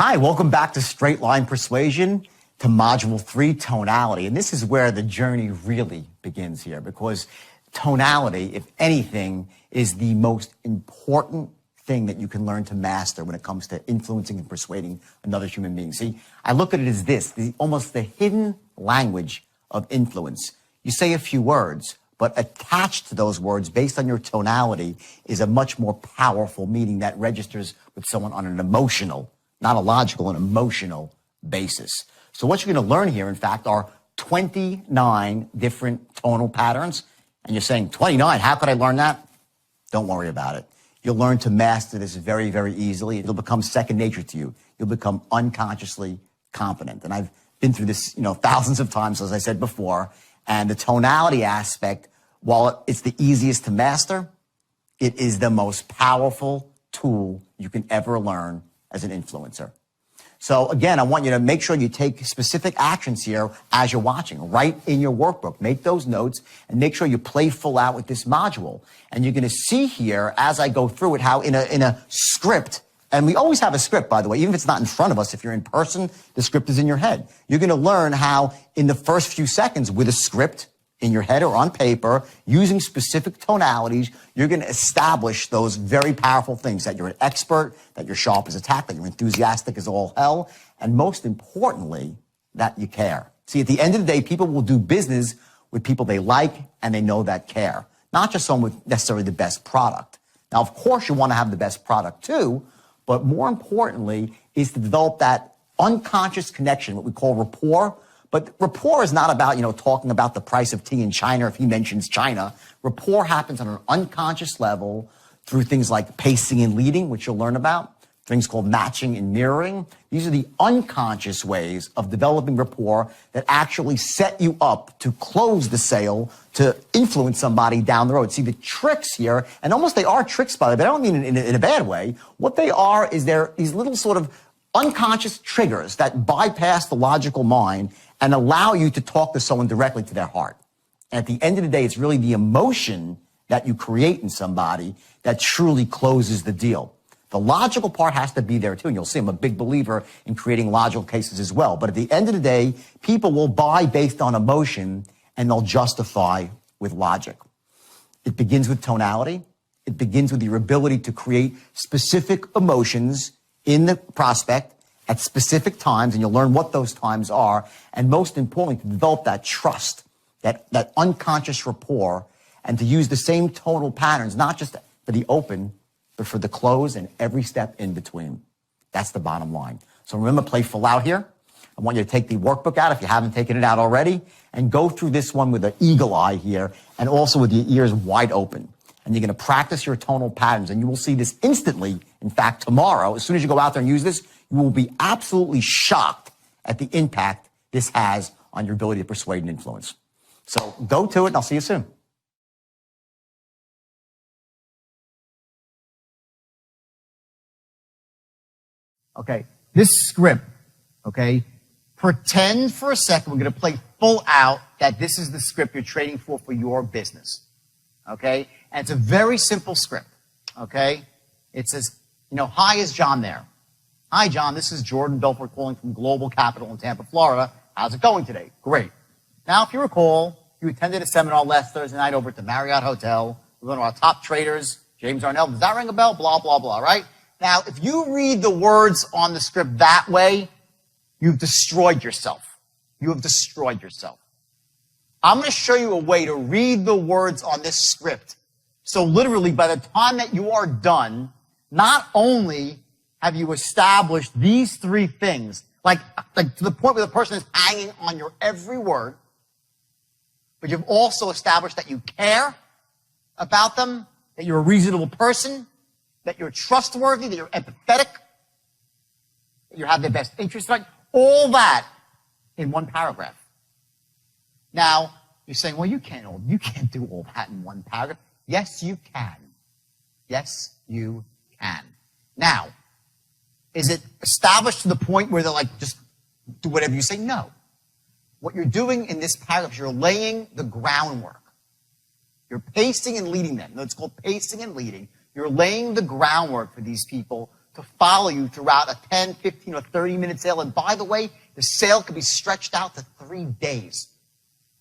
Hi, welcome back to Straight Line Persuasion, to Module 3, Tonality. And this is where the journey really begins here, because tonality, if anything, is the most important thing that you can learn to master when it comes to influencing and persuading another human being. See, I look at it as this, almost the hidden language of influence. You say a few words, but attached to those words, based on your tonality, is a much more powerful meaning that registers with someone on an emotional, not a logical, an emotional basis. So what you're going to learn here, in fact, are 29 different tonal patterns. And you're saying, 29, how could I learn that? Don't worry about it. You'll learn to master this very, very easily. It'll become second nature to you. You'll become unconsciously confident. And I've been through this, thousands of times, as I said before. And the tonality aspect, while it's the easiest to master, it is the most powerful tool you can ever learn as an influencer. So again, I want you to make sure you take specific actions here as you're watching. Write in your workbook, make those notes, and make sure you play full out with this module. And you're going to see here, as I go through it, how in a script, and we always have a script, by the way, even if it's not in front of us, if you're in person, the script is in your head. You're going to learn how in the first few seconds with a script in your head or on paper, using specific tonalities, you're going to establish those very powerful things, that you're an expert, that you're sharp as a tack, that you're enthusiastic as all hell, and most importantly, that you care. See, at the end of the day, people will do business with people they like and they know that care, not just someone with necessarily the best product. Now, of course, you want to have the best product too, but more importantly is to develop that unconscious connection, what we call rapport. But rapport is not about, talking about the price of tea in China if he mentions China. Rapport happens on an unconscious level through things like pacing and leading, which you'll learn about, things called matching and mirroring. These are the unconscious ways of developing rapport that actually set you up to close the sale, to influence somebody down the road. See, the tricks here, and almost they are tricks, by the way, but I don't mean in a bad way. What they are is they're these little sort of unconscious triggers that bypass the logical mind and allow you to talk to someone directly to their heart. And at the end of the day, it's really the emotion that you create in somebody that truly closes the deal. The logical part has to be there too, and you'll see I'm a big believer in creating logical cases as well. But at the end of the day, people will buy based on emotion, and they'll justify with logic. It begins with tonality. It begins with your ability to create specific emotions in the prospect at specific times, and you'll learn what those times are. And most importantly, to develop that trust, that unconscious rapport, and to use the same tonal patterns, not just for the open, but for the close and every step in between. That's the bottom line. So remember, play full out here. I want you to take the workbook out if you haven't taken it out already, and go through this one with an eagle eye here, and also with your ears wide open. And you're going to practice your tonal patterns, and you will see this instantly. In fact, tomorrow, as soon as you go out there and use this, you will be absolutely shocked at the impact this has on your ability to persuade and influence. So go to it, and I'll see you soon. Okay, this script, okay, pretend for a second, we're going to play full out that this is the script you're trading for your business, okay? And it's a very simple script, okay? It says, hi, is John there? Hi, John, this is Jordan Belfort calling from Global Capital in Tampa, Florida. How's it going today? Great. Now, if you recall, you attended a seminar last Thursday night over at the Marriott Hotel with one of our top traders, James Arnell. Does that ring a bell? Blah, blah, blah, right? Now, if you read the words on the script that way, you've destroyed yourself. You have destroyed yourself. I'm going to show you a way to read the words on this script. So literally, by the time that you are done, not only have you established these three things, like to the point where the person is hanging on your every word, but you've also established that you care about them, that you're a reasonable person, that you're trustworthy, that you're empathetic, that you have their best interest, like all that in one paragraph. Now, you're saying, well, you can't do all that in one paragraph. Yes, you can. Yes, you can. Now, is it established to the point where they're like, just do whatever you say? No. What you're doing in this paragraph is you're laying the groundwork. You're pacing and leading them. It's called pacing and leading. You're laying the groundwork for these people to follow you throughout a 10, 15, or 30-minute sale. And by the way, the sale could be stretched out to 3 days.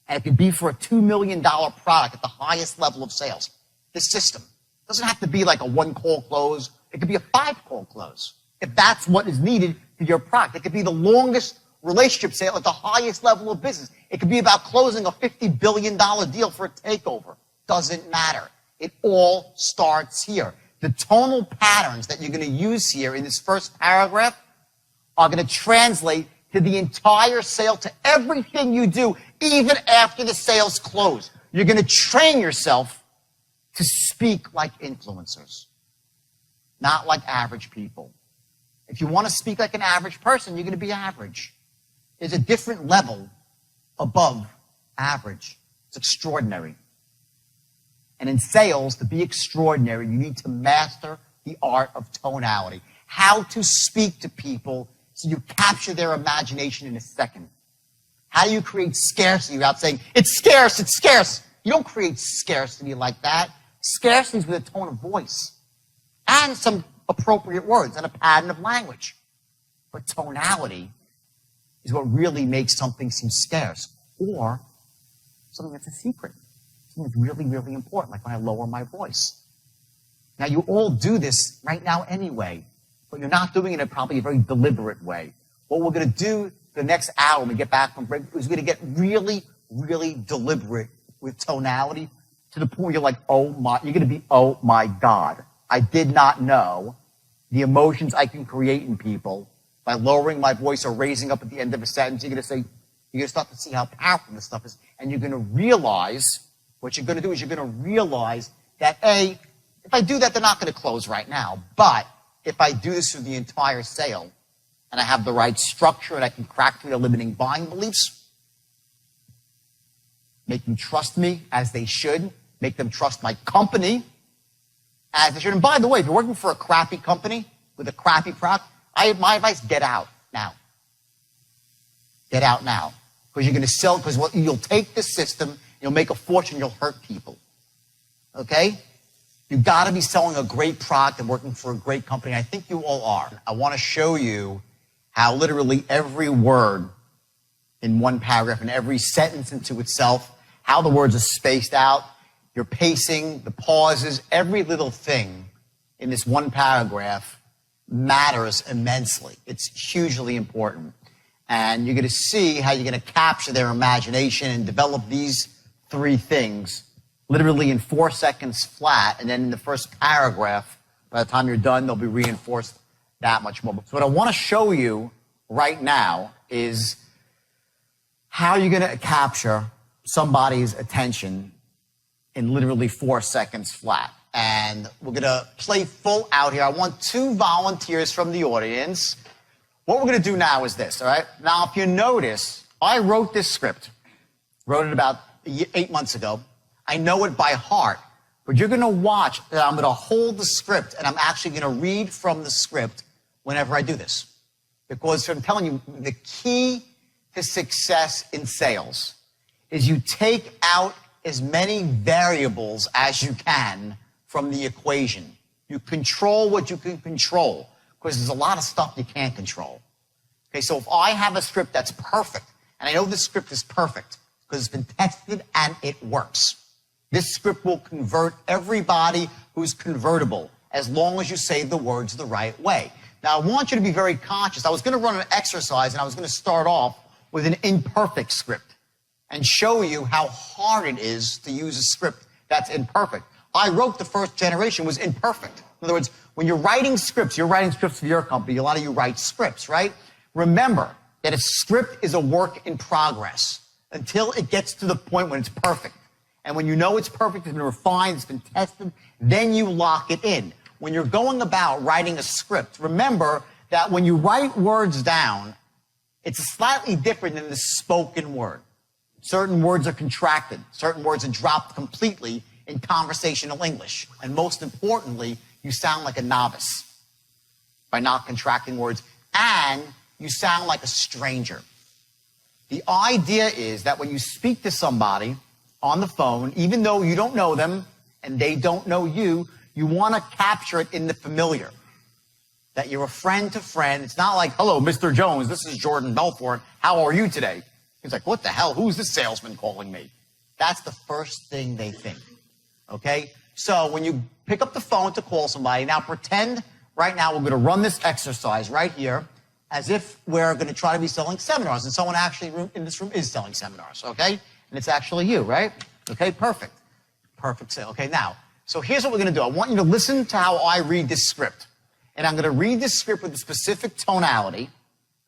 And it could be for a $2 million product at the highest level of sales. This system doesn't have to be like a 1-call close. It could be a 5-call close if that's what is needed for your product. It could be the longest relationship sale at the highest level of business. It could be about closing a $50 billion deal for a takeover. Doesn't matter. It all starts here. The tonal patterns that you're going to use here in this first paragraph are going to translate to the entire sale, to everything you do, even after the sales close. You're going to train yourself to speak like influencers, not like average people. If you want to speak like an average person, you're going to be average. There's a different level above average. It's extraordinary. And in sales, to be extraordinary, you need to master the art of tonality. How to speak to people so you capture their imagination in a second. How do you create scarcity without saying, it's scarce, it's scarce? You don't create scarcity like that. Scarcity is with a tone of voice and some appropriate words and a pattern of language. But tonality is what really makes something seem scarce or something that's a secret. Something that's really, really important, like when I lower my voice. Now, you all do this right now anyway, but you're not doing it in probably a very deliberate way. What we're going to do the next hour when we get back from break is we're going to get really, really deliberate with tonality to the point where you're like, oh my God, I did not know the emotions I can create in people by lowering my voice or raising up at the end of a sentence. You're going to start to see how powerful this stuff is, and you're going to realize, what you're going to do is you're going to realize that, A, if I do that, they're not going to close right now. But if I do this through the entire sale, and I have the right structure, and I can crack through their limiting buying beliefs, make them trust me as they should, make them trust my company as they should. And by the way, if you're working for a crappy company with a crappy product, my advice, get out now. Get out now. Because you're going to sell, because you'll take this system, you'll make a fortune, you'll hurt people. Okay? You've got to be selling a great product and working for a great company. I think you all are. I want to show you how literally every word in one paragraph and every sentence into itself, how the words are spaced out, your pacing, the pauses, every little thing in this one paragraph matters immensely. It's hugely important. And you're going to see how you're going to capture their imagination and develop these 3 things literally in 4 seconds flat. And then in the first paragraph, by the time you're done, they'll be reinforced that much more. So what I want to show you right now is how you're going to capture somebody's attention in literally 4 seconds flat. And we're going to play full out here. I want 2 volunteers from the audience. What we're going to do now is this, all right? Now, if you notice, I wrote this script. Wrote it about 8 months ago. I know it by heart. But you're going to watch that I'm going to hold the script, and I'm actually going to read from the script whenever I do this. Because I'm telling you, the key to success in sales is you take out as many variables as you can from the equation. You control what you can control, because there's a lot of stuff you can't control. Okay, so if I have a script that's perfect, and I know this script is perfect because it's been tested and it works, this script will convert everybody who's convertible as long as you say the words the right way. Now, I want you to be very conscious. I was going to run an exercise, and I was going to start off with an imperfect script and show you how hard it is to use a script that's imperfect. I wrote the first generation was imperfect. In other words, when you're writing scripts for your company, a lot of you write scripts, right? Remember that a script is a work in progress until it gets to the point when it's perfect. And when you know it's perfect, it's been refined, it's been tested, then you lock it in. When you're going about writing a script, remember that when you write words down, it's slightly different than the spoken word. Certain words are contracted. Certain words are dropped completely in conversational English. And most importantly, you sound like a novice by not contracting words, and you sound like a stranger. The idea is that when you speak to somebody on the phone, even though you don't know them and they don't know you, you want to capture it in the familiar. that you're a friend to friend. It's not like, hello, Mr. Jones, this is Jordan Belfort. How are you today? He's like, what the hell? Who's this salesman calling me? That's the first thing they think, okay? So when you pick up the phone to call somebody, now pretend right now we're going to run this exercise right here as if we're going to try to be selling seminars, and someone actually in this room is selling seminars, okay? And it's actually you, right? Okay, perfect. Perfect sale. Okay, now, so here's what we're going to do. I want you to listen to how I read this script. And I'm going to read this script with a specific tonality,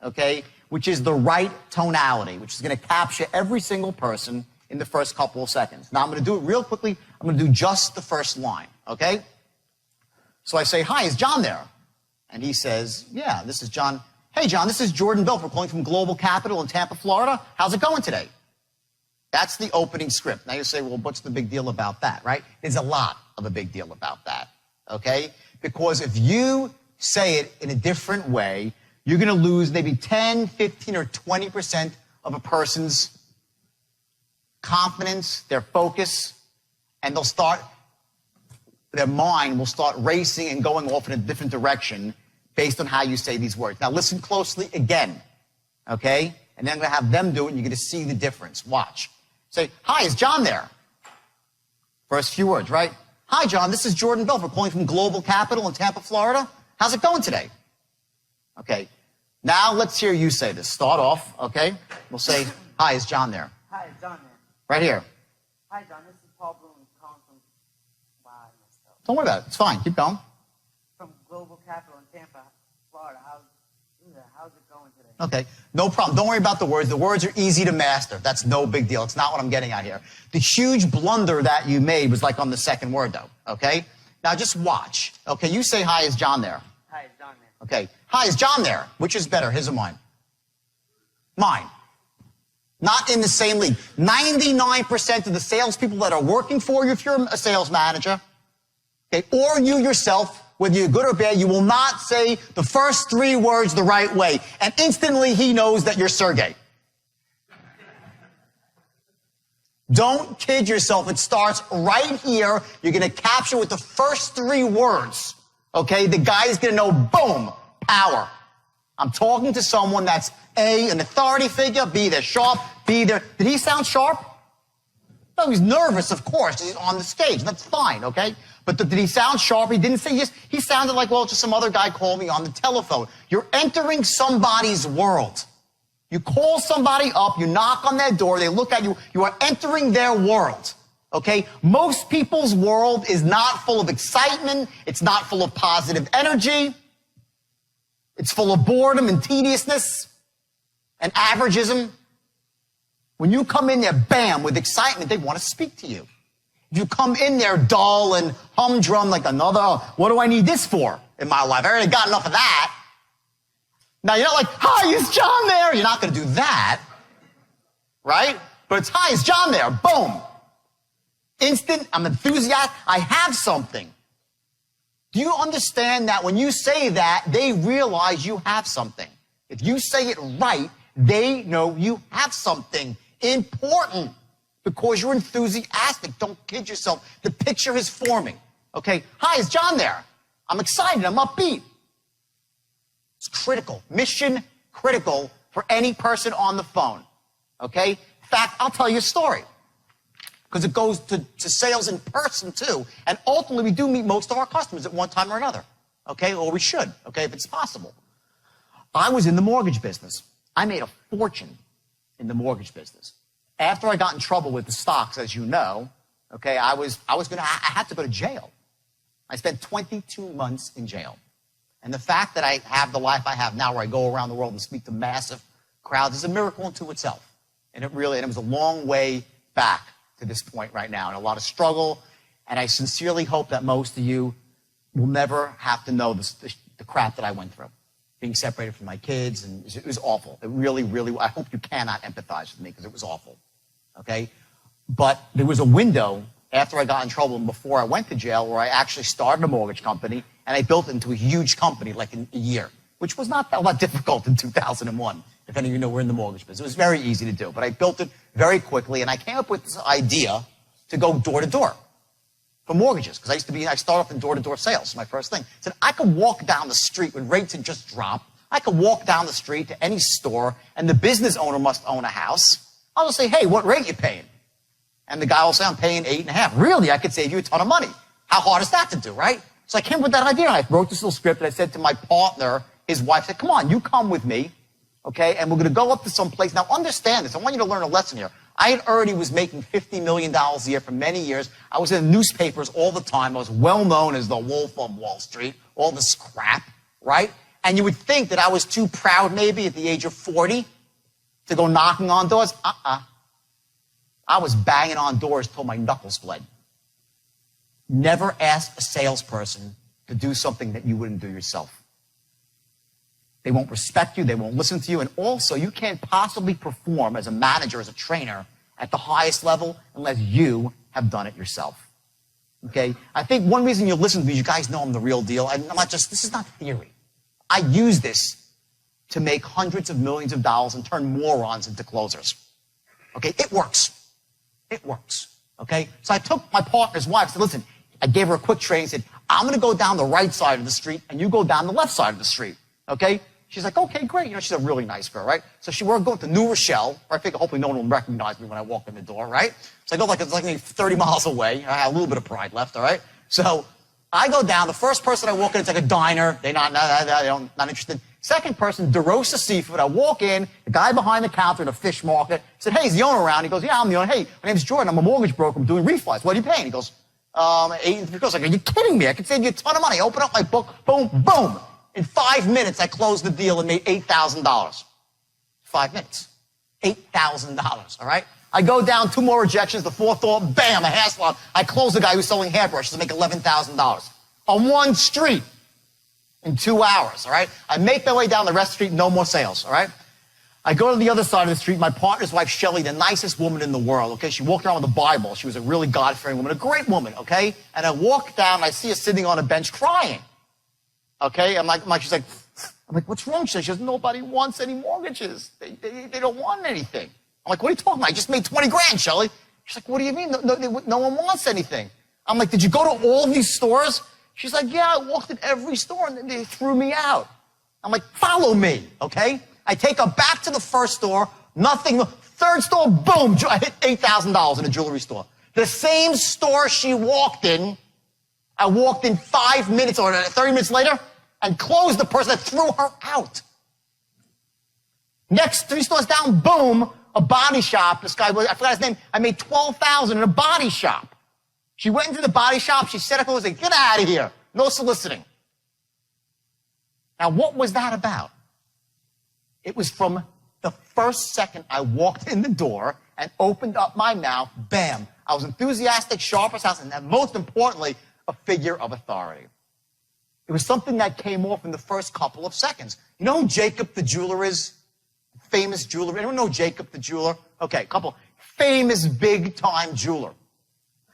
okay, which is the right tonality, which is going to capture every single person in the first couple of seconds. Now, I'm going to do it real quickly. I'm going to do just the first line, okay? So I say, hi, is John there? And he says, yeah, this is John. Hey, John, this is Jordan Belfort calling from Global Capital in Tampa, Florida. How's it going today? That's the opening script. Now you say, well, what's the big deal about that, right? There's a lot of a big deal about that, okay? Because if you say it in a different way, you're going to lose maybe 10, 15, or 20% of a person's confidence, their focus, and their mind will start racing and going off in a different direction based on how you say these words. Now listen closely again, okay? And then I'm going to have them do it, and you're going to see the difference. Watch. Say, hi, is John there? First few words, right? Hi, John, this is Jordan Belfort calling from Global Capital in Tampa, Florida. How's it going today? Okay. Now let's hear you say this. Start off, okay? We'll say, hi, is John there? Hi, is John there? Right here. Hi, John, this is Paul Bloom calling from... Wow, I messed up. Don't worry about it. It's fine. Keep going. From Global Capital in Tampa, Florida. How's it going today? Okay, no problem. Don't worry about the words. The words are easy to master. That's no big deal. It's not what I'm getting at here. The huge blunder that you made was like on the second word, though, okay? Now just watch. Okay, you say, hi, is John there? Hi, is John there? Okay, hi, is John there? Which is better, his or mine? Mine. Not in the same league. 99% of the salespeople that are working for you, if you're a sales manager, okay, or you yourself, whether you're good or bad, you will not say the first three words the right way. And instantly he knows that you're Sergey. Don't kid yourself. It starts right here. You're going to capture with the first three words. Okay? The guy's going to know, boom, power. I'm talking to someone that's A, an authority figure, B, they're sharp, B, did he sound sharp? No, he's nervous, of course. He's on the stage. That's fine, okay? But did he sound sharp? He didn't say, he sounded like, well, just some other guy called me on the telephone. You're entering somebody's world. You call somebody up, you knock on their door, they look at you, you are entering their world, okay? Most people's world is not full of excitement. It's not full of positive energy. It's full of boredom and tediousness and averageism. When you come in there, bam, with excitement, they want to speak to you. If you come in there dull and humdrum like another, what do I need this for in my life? I already got enough of that. Now, you're not like, hi, is John there? You're not going to do that, right? But it's, hi, is John there? Boom. Instant, I'm enthusiastic, I have something. Do you understand that when you say that, they realize you have something? If you say it right, they know you have something important because you're enthusiastic. Don't kid yourself. The picture is forming. Okay, hi, is John there? I'm excited, I'm upbeat. It's critical, mission critical for any person on the phone. Okay? In fact, I'll tell you a story because it goes to sales in person too. And ultimately, we do meet most of our customers at one time or another. Okay? Or we should, okay, if it's possible. I was in the mortgage business. I made a fortune in the mortgage business. After I got in trouble with the stocks, as you know, okay, I had to go to jail. I spent 22 months in jail. And the fact that I have the life I have now where I go around the world and speak to massive crowds is a miracle unto itself. And it was a long way back to this point right now and a lot of struggle. And I sincerely hope that most of you will never have to know the crap that I went through. Being separated from my kids, and it was awful. It really, really, I hope you cannot empathize with me because it was awful. Okay? But there was a window after I got in trouble and before I went to jail where I actually started a mortgage company and I built it into a huge company like in a year, which was not that difficult in 2001. If any of you know, we're in the mortgage business. It was very easy to do, but I built it very quickly and I came up with this idea to go door to door. for mortgages, because I started off in door-to-door sales, my first thing. I said, I could walk down the street when rates had just dropped. I could walk down the street to any store, and the business owner must own a house. I'll just say, hey, what rate you paying? And the guy will say, I'm paying 8.5. Really? I could save you a ton of money. How hard is that to do, right? So I came up with that idea. I wrote this little script, and I said to my partner, his wife, I said, come on, you come with me, okay? And we're going to go up to some place. Now, understand this. I want you to learn a lesson here. I had already was making $50 million a year for many years. I was in newspapers all the time. I was well known as the Wolf of Wall Street, all this crap, right? And you would think that I was too proud maybe at the age of 40 to go knocking on doors. I was banging on doors till my knuckles bled. Never ask a salesperson to do something that you wouldn't do yourself. They won't respect you. They won't listen to you. And also, you can't possibly perform as a manager, as a trainer at the highest level unless you have done it yourself. Okay? I think one reason you listen to me, you guys know I'm the real deal. I'm not just, this is not theory. I use this to make hundreds of millions of dollars and turn morons into closers. Okay? It works. It works. Okay? So I took my partner's wife and said, listen, I gave her a quick training and said, I'm going to go down the right side of the street and you go down the left side of the street. Okay? She's like, okay, great. You know, she's a really nice girl, right? So we're going to New Rochelle. I figure hopefully no one will recognize me when I walk in the door, right? So I go it's like 30 miles away. I have a little bit of pride left, all right? So I go down. The first person I walk in, it's like a diner. They're not interested. Second person, DeRosa Seafood. I walk in. The guy behind the counter in a fish market said, hey, is the owner around? He goes, yeah, I'm the owner. Hey, my name's Jordan. I'm a mortgage broker. I'm doing refis. What are you paying? He goes, 8. He goes, like, are you kidding me? I could save you a ton of money. I open up my book. Boom, boom. In 5 minutes, I closed the deal and made $8,000. 5 minutes. $8,000, all right? I go down 2 more rejections. The fourth door, bam, a hair salon. I close the guy who's selling hairbrushes and make $11,000 on one street in 2 hours, all right? I make my way down the rest of the street, no more sales, all right? I go to the other side of the street. My partner's wife, Shelly, the nicest woman in the world, okay? She walked around with a Bible. She was a really God-fearing woman, a great woman, okay? And I walk down, and I see her sitting on a bench crying. Okay, she's like, what's wrong? She says, nobody wants any mortgages. They don't want anything. I'm like, what are you talking about? I just made 20 grand, Shelly. She's like, what do you mean? No one wants anything. I'm like, did you go to all of these stores? She's like, yeah, I walked in every store and they threw me out. I'm like, follow me, okay? I take her back to the first store, nothing. Third store, boom, I hit $8,000 in a jewelry store. The same store she walked in, I walked in 5 minutes or 30 minutes later, and closed the person that threw her out. Next 3 stores down, boom, a body shop. This guy, I forgot his name. I made $12,000 in a body shop. She went into the body shop. She set up and was like, get out of here. No soliciting. Now, what was that about? It was from the first second I walked in the door and opened up my mouth, bam. I was enthusiastic, sharp as house, and then most importantly, a figure of authority. It was something that came off in the first couple of seconds. You know who Jacob the jeweler is? Famous jeweler. Anyone know Jacob the jeweler? Okay, couple. Famous big-time jeweler.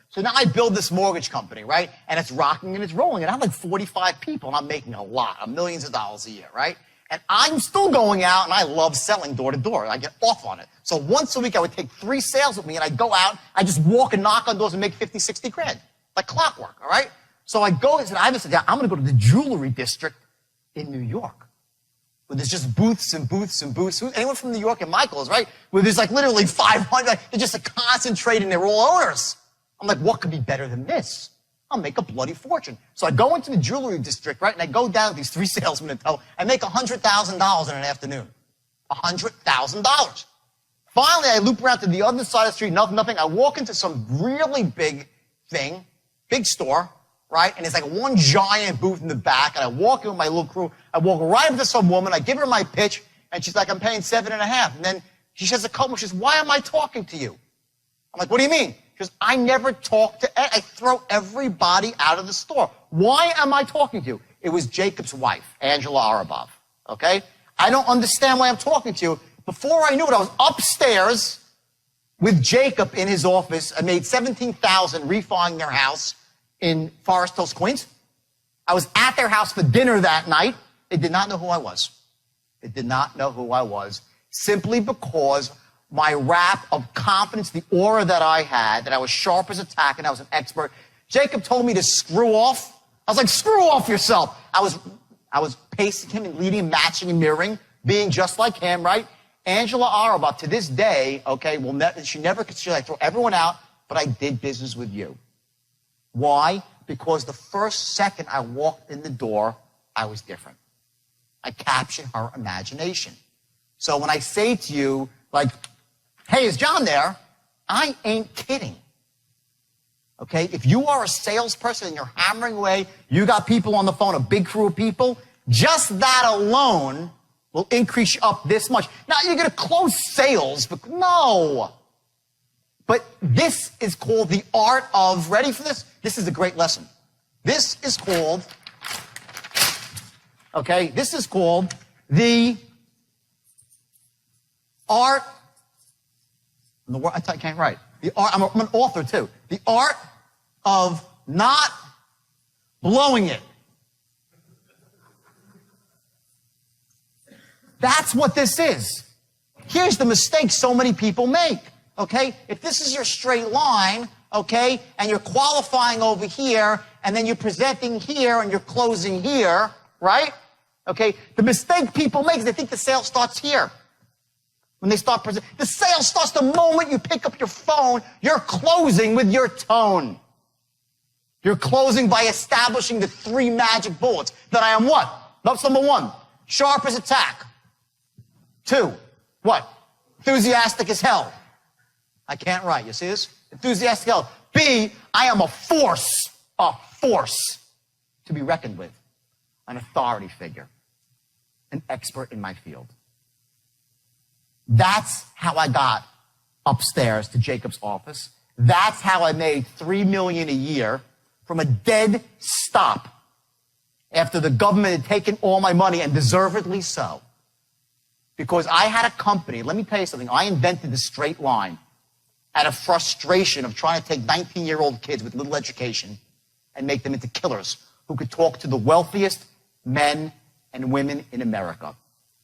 So now I build this mortgage company, right? And it's rocking and it's rolling. And I have like 45 people, and I'm making a lot of millions of dollars a year, right? And I'm still going out, and I love selling door to door. I get off on it. So once a week, I would take 3 sales with me, and I'd go out, I just walk and knock on doors and make 50, 60 grand. Like clockwork, all right? So I go and said, I'm going to go to the jewelry district in New York, where there's just booths and booths and booths. Anyone from New York and Michael's, right? Where there's like literally 500, they're just concentrating, they're all owners. I'm like, what could be better than this? I'll make a bloody fortune. So I go into the jewelry district, right? And I go down with these 3 salesmen in tow. I make $100,000 in an afternoon. $100,000. Finally, I loop around to the other side of the street, nothing. I walk into some really big thing, big store, right? And it's like one giant booth in the back. And I walk in with my little crew. I walk right up to some woman. I give her my pitch. And she's like, I'm paying 7.5. And then she says a couple. She says, why am I talking to you? I'm like, what do you mean? She goes, I never talk to, I throw everybody out of the store. Why am I talking to you? It was Jacob's wife, Angela Arabov. Okay? I don't understand why I'm talking to you. Before I knew it, I was upstairs with Jacob in his office. I made $17,000 refining their house in Forest Hills, Queens. I was at their house for dinner that night. They did not know who I was. They did not know who I was simply because my rap of confidence, the aura that I had, that I was sharp as a tack and I was an expert, Jacob told me to screw off. I was like, screw off yourself. I was pacing him and leading and matching and mirroring, being just like him, right? Angela Arabot, to this day, okay, she never considered I throw everyone out, but I did business with you. Why? Because the first second I walked in the door, I was different. I captured her imagination. So when I say to you, like, hey, is John there? I ain't kidding. Okay? If you are a salesperson and you're hammering away, you got people on the phone, a big crew of people, just that alone will increase you up this much. Now, you're going to close sales, but no. But this is called the art of, ready for this? This is a great lesson. This is called, okay, this is called the art, I can't write. The art, I'm an author too. The art of not blowing it. That's what this is. Here's the mistake so many people make, okay? If this is your straight line, okay, and you're qualifying over here, and then you're presenting here, and you're closing here, right? Okay, the mistake people make is they think the sale starts here. When they start presenting, the sale starts the moment you pick up your phone, you're closing with your tone. You're closing by establishing the 3 magic bullets. That I am what? That's number 1, sharp as a tack. 2, what? Enthusiastic as hell. I can't write. You see this? Enthusiastic as hell. B, I am a force to be reckoned with. An authority figure. An expert in my field. That's how I got upstairs to Jacob's office. That's how I made $3 million a year from a dead stop after the government had taken all my money, and deservedly so. Because I had a company, let me tell you something, I invented the straight line out of frustration of trying to take 19-year-old kids with little education and make them into killers who could talk to the wealthiest men and women in America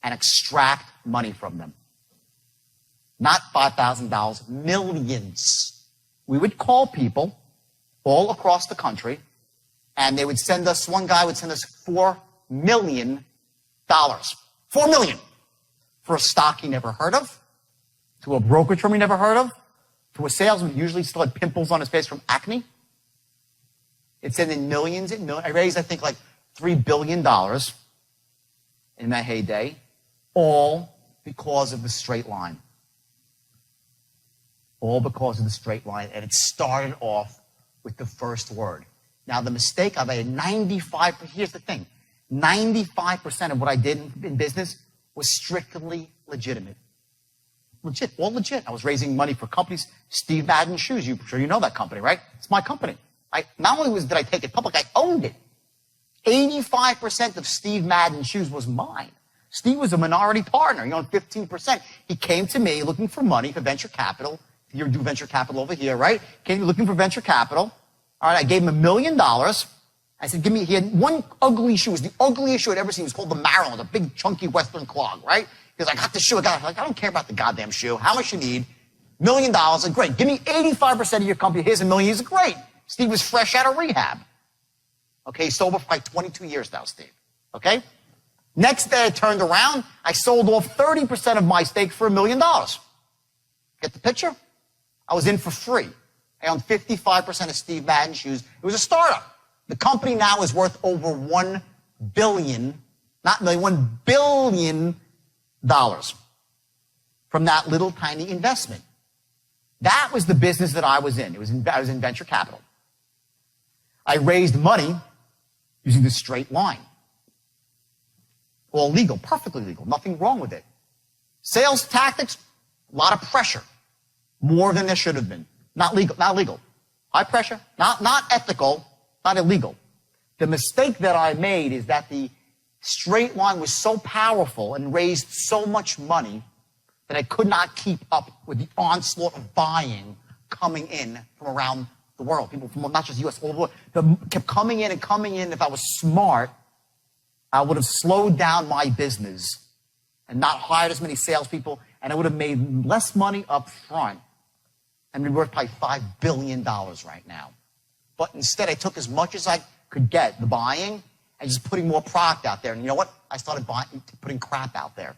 and extract money from them. Not $5,000, millions. We would call people all across the country, and they would send us, one guy would send us $4 million. $4 million. For a stock he never heard of, to a brokerage firm he never heard of, to a salesman who usually still had pimples on his face from acne. It's in millions and millions. I raised, I think, like $3 billion in my heyday, all because of the straight line. All because of the straight line. And it started off with the first word. Now, the mistake I made, here's the thing, 95% of what I did in business was strictly legitimate. Legit, all legit. I was raising money for companies. Steve Madden Shoes, I'm sure you know that company, right? It's my company. Not only did I take it public, I owned it. 85% of Steve Madden Shoes was mine. Steve was a minority partner. He owned 15%. He came to me looking for money for venture capital. You do venture capital over here, right? Came looking for venture capital. All right, I gave him $1 million. I said, he had one ugly shoe. It was the ugliest shoe I'd ever seen. It was called the Maryland, a big, chunky Western clog, right? Because I got the shoe. I don't care about the goddamn shoe. How much you need? $1 million. I said, great. Give me 85% of your company. Here's $1 million. He said, great. Steve was fresh out of rehab. Okay, sober for like 22 years now, Steve. Okay? Next day, I turned around. I sold off 30% of my stake for $1 million. Get the picture? I was in for free. I owned 55% of Steve Madden Shoes. It was a startup. The company now is worth over $1 billion, not million, $1 billion from that little tiny investment. That was the business that I was in. I was in venture capital. I raised money using the straight line. All legal, perfectly legal, nothing wrong with it. Sales tactics, a lot of pressure. More than there should have been. Not legal, not legal. High pressure, not ethical, not illegal. The mistake that I made is that the straight line was so powerful and raised so much money that I could not keep up with the onslaught of buying coming in from around the world. People from not just the U.S., all over the world. They kept coming in and coming in. If I was smart, I would have slowed down my business and not hired as many salespeople, and I would have made less money up front and be worth probably $5 billion right now. But instead, I took as much as I could get, the buying, and just putting more product out there. And you know what? I started putting crap out there.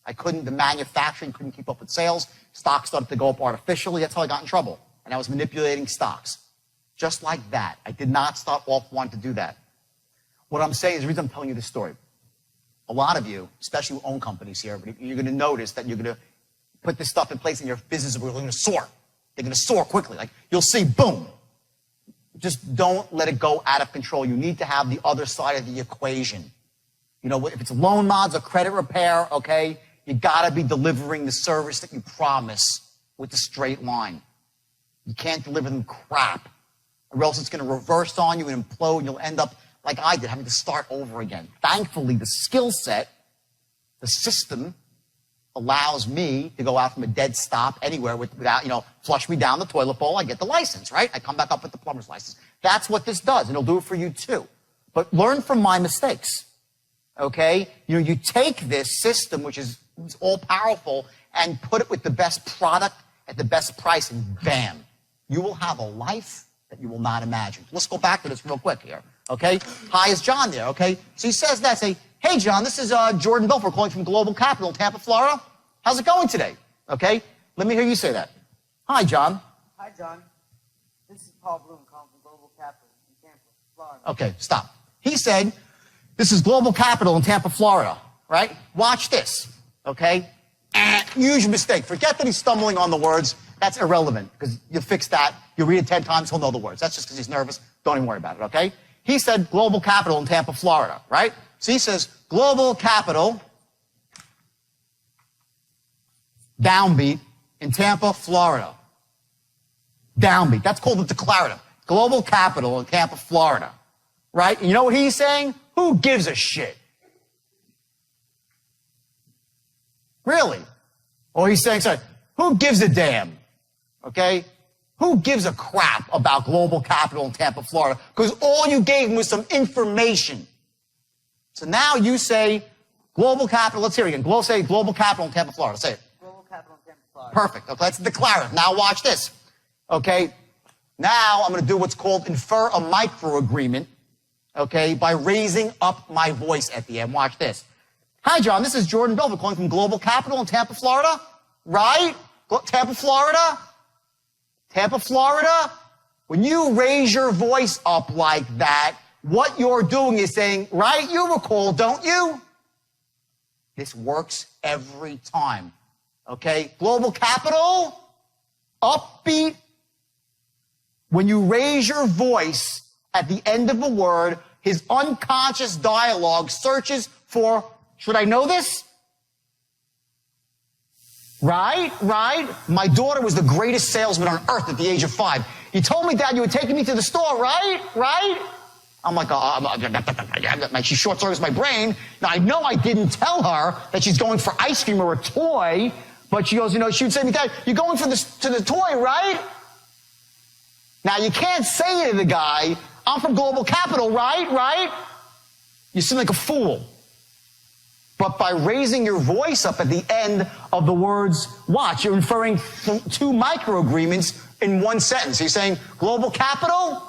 The manufacturing couldn't keep up with sales. Stocks started to go up artificially. That's how I got in trouble. And I was manipulating stocks. Just like that. I did not start off wanting to do that. What I'm saying is the reason I'm telling you this story. A lot of you, especially who own companies here, you're going to notice that you're going to put this stuff in place and your business is going to soar. They're going to soar quickly. Like, you'll see, boom. Just don't let it go out of control. You need to have the other side of the equation. You know, if it's loan mods or credit repair, okay, you got to be delivering the service that you promise with the straight line. You can't deliver them crap, or else it's going to reverse on you and implode, and you'll end up like I did, having to start over again. Thankfully, the skill set, the system, allows me to go out from a dead stop anywhere without, flush me down the toilet bowl. I get the license, right? I come back up with the plumber's license. That's what this does, and it'll do it for you too. But learn from my mistakes, okay? You take this system, which is all powerful, and put it with the best product at the best price, and bam, you will have a life that you will not imagine. Let's go back to this real quick here, okay? Hi, is John there, okay? So he says that, say, hey, John, this is Jordan Belfort calling from Global Capital in Tampa, Florida. How's it going today? Okay? Let me hear you say that. Hi, John. Hi, John. This is Paul Bloom calling from Global Capital in Tampa, Florida. Okay, stop. He said, this is Global Capital in Tampa, Florida, right? Watch this, okay? Huge mistake. Forget that he's stumbling on the words. That's irrelevant, because you fix that. You read it 10 times, he'll know the words. That's just because he's nervous. Don't even worry about it, okay? He said Global Capital in Tampa, Florida, right? So he says Global Capital, downbeat, in Tampa, Florida. Downbeat. That's called the declarative. Global Capital in Tampa, Florida. Right? And you know what he's saying? Who gives a shit? Really? Or he's saying, sorry, who gives a damn? Okay? Who gives a crap about Global Capital in Tampa, Florida? Because all you gave him was some information. So now you say Global Capital. Let's hear it again. Say Global Capital in Tampa, Florida. Say it. Global Capital in Tampa, Florida. Perfect. Okay, that's declarative. Now watch this. Okay? Now I'm going to do what's called infer a micro agreement. Okay? By raising up my voice at the end. Watch this. Hi, John. This is Jordan Belfort calling from Global Capital in Tampa, Florida. Right? Tampa, Florida? Tampa, Florida? When you raise your voice up like that, what you're doing is saying, right, you recall, don't you? This works every time. Okay? Global Capital, upbeat. When you raise your voice at the end of a word, his unconscious dialogue searches for, should I know this? Right? My daughter was the greatest salesman on earth at the age of 5. You told me, Dad, you were taking me to the store, right? I'm like, she short circuits my brain. Now, I know I didn't tell her that she's going for ice cream or a toy, but she goes, she would say to me, Dad, you're going to the toy, right? Now, you can't say to the guy, I'm from Global Capital, right? You seem like a fool. But by raising your voice up at the end of the words, watch, you're inferring 2 micro agreements in one sentence. You're saying, Global Capital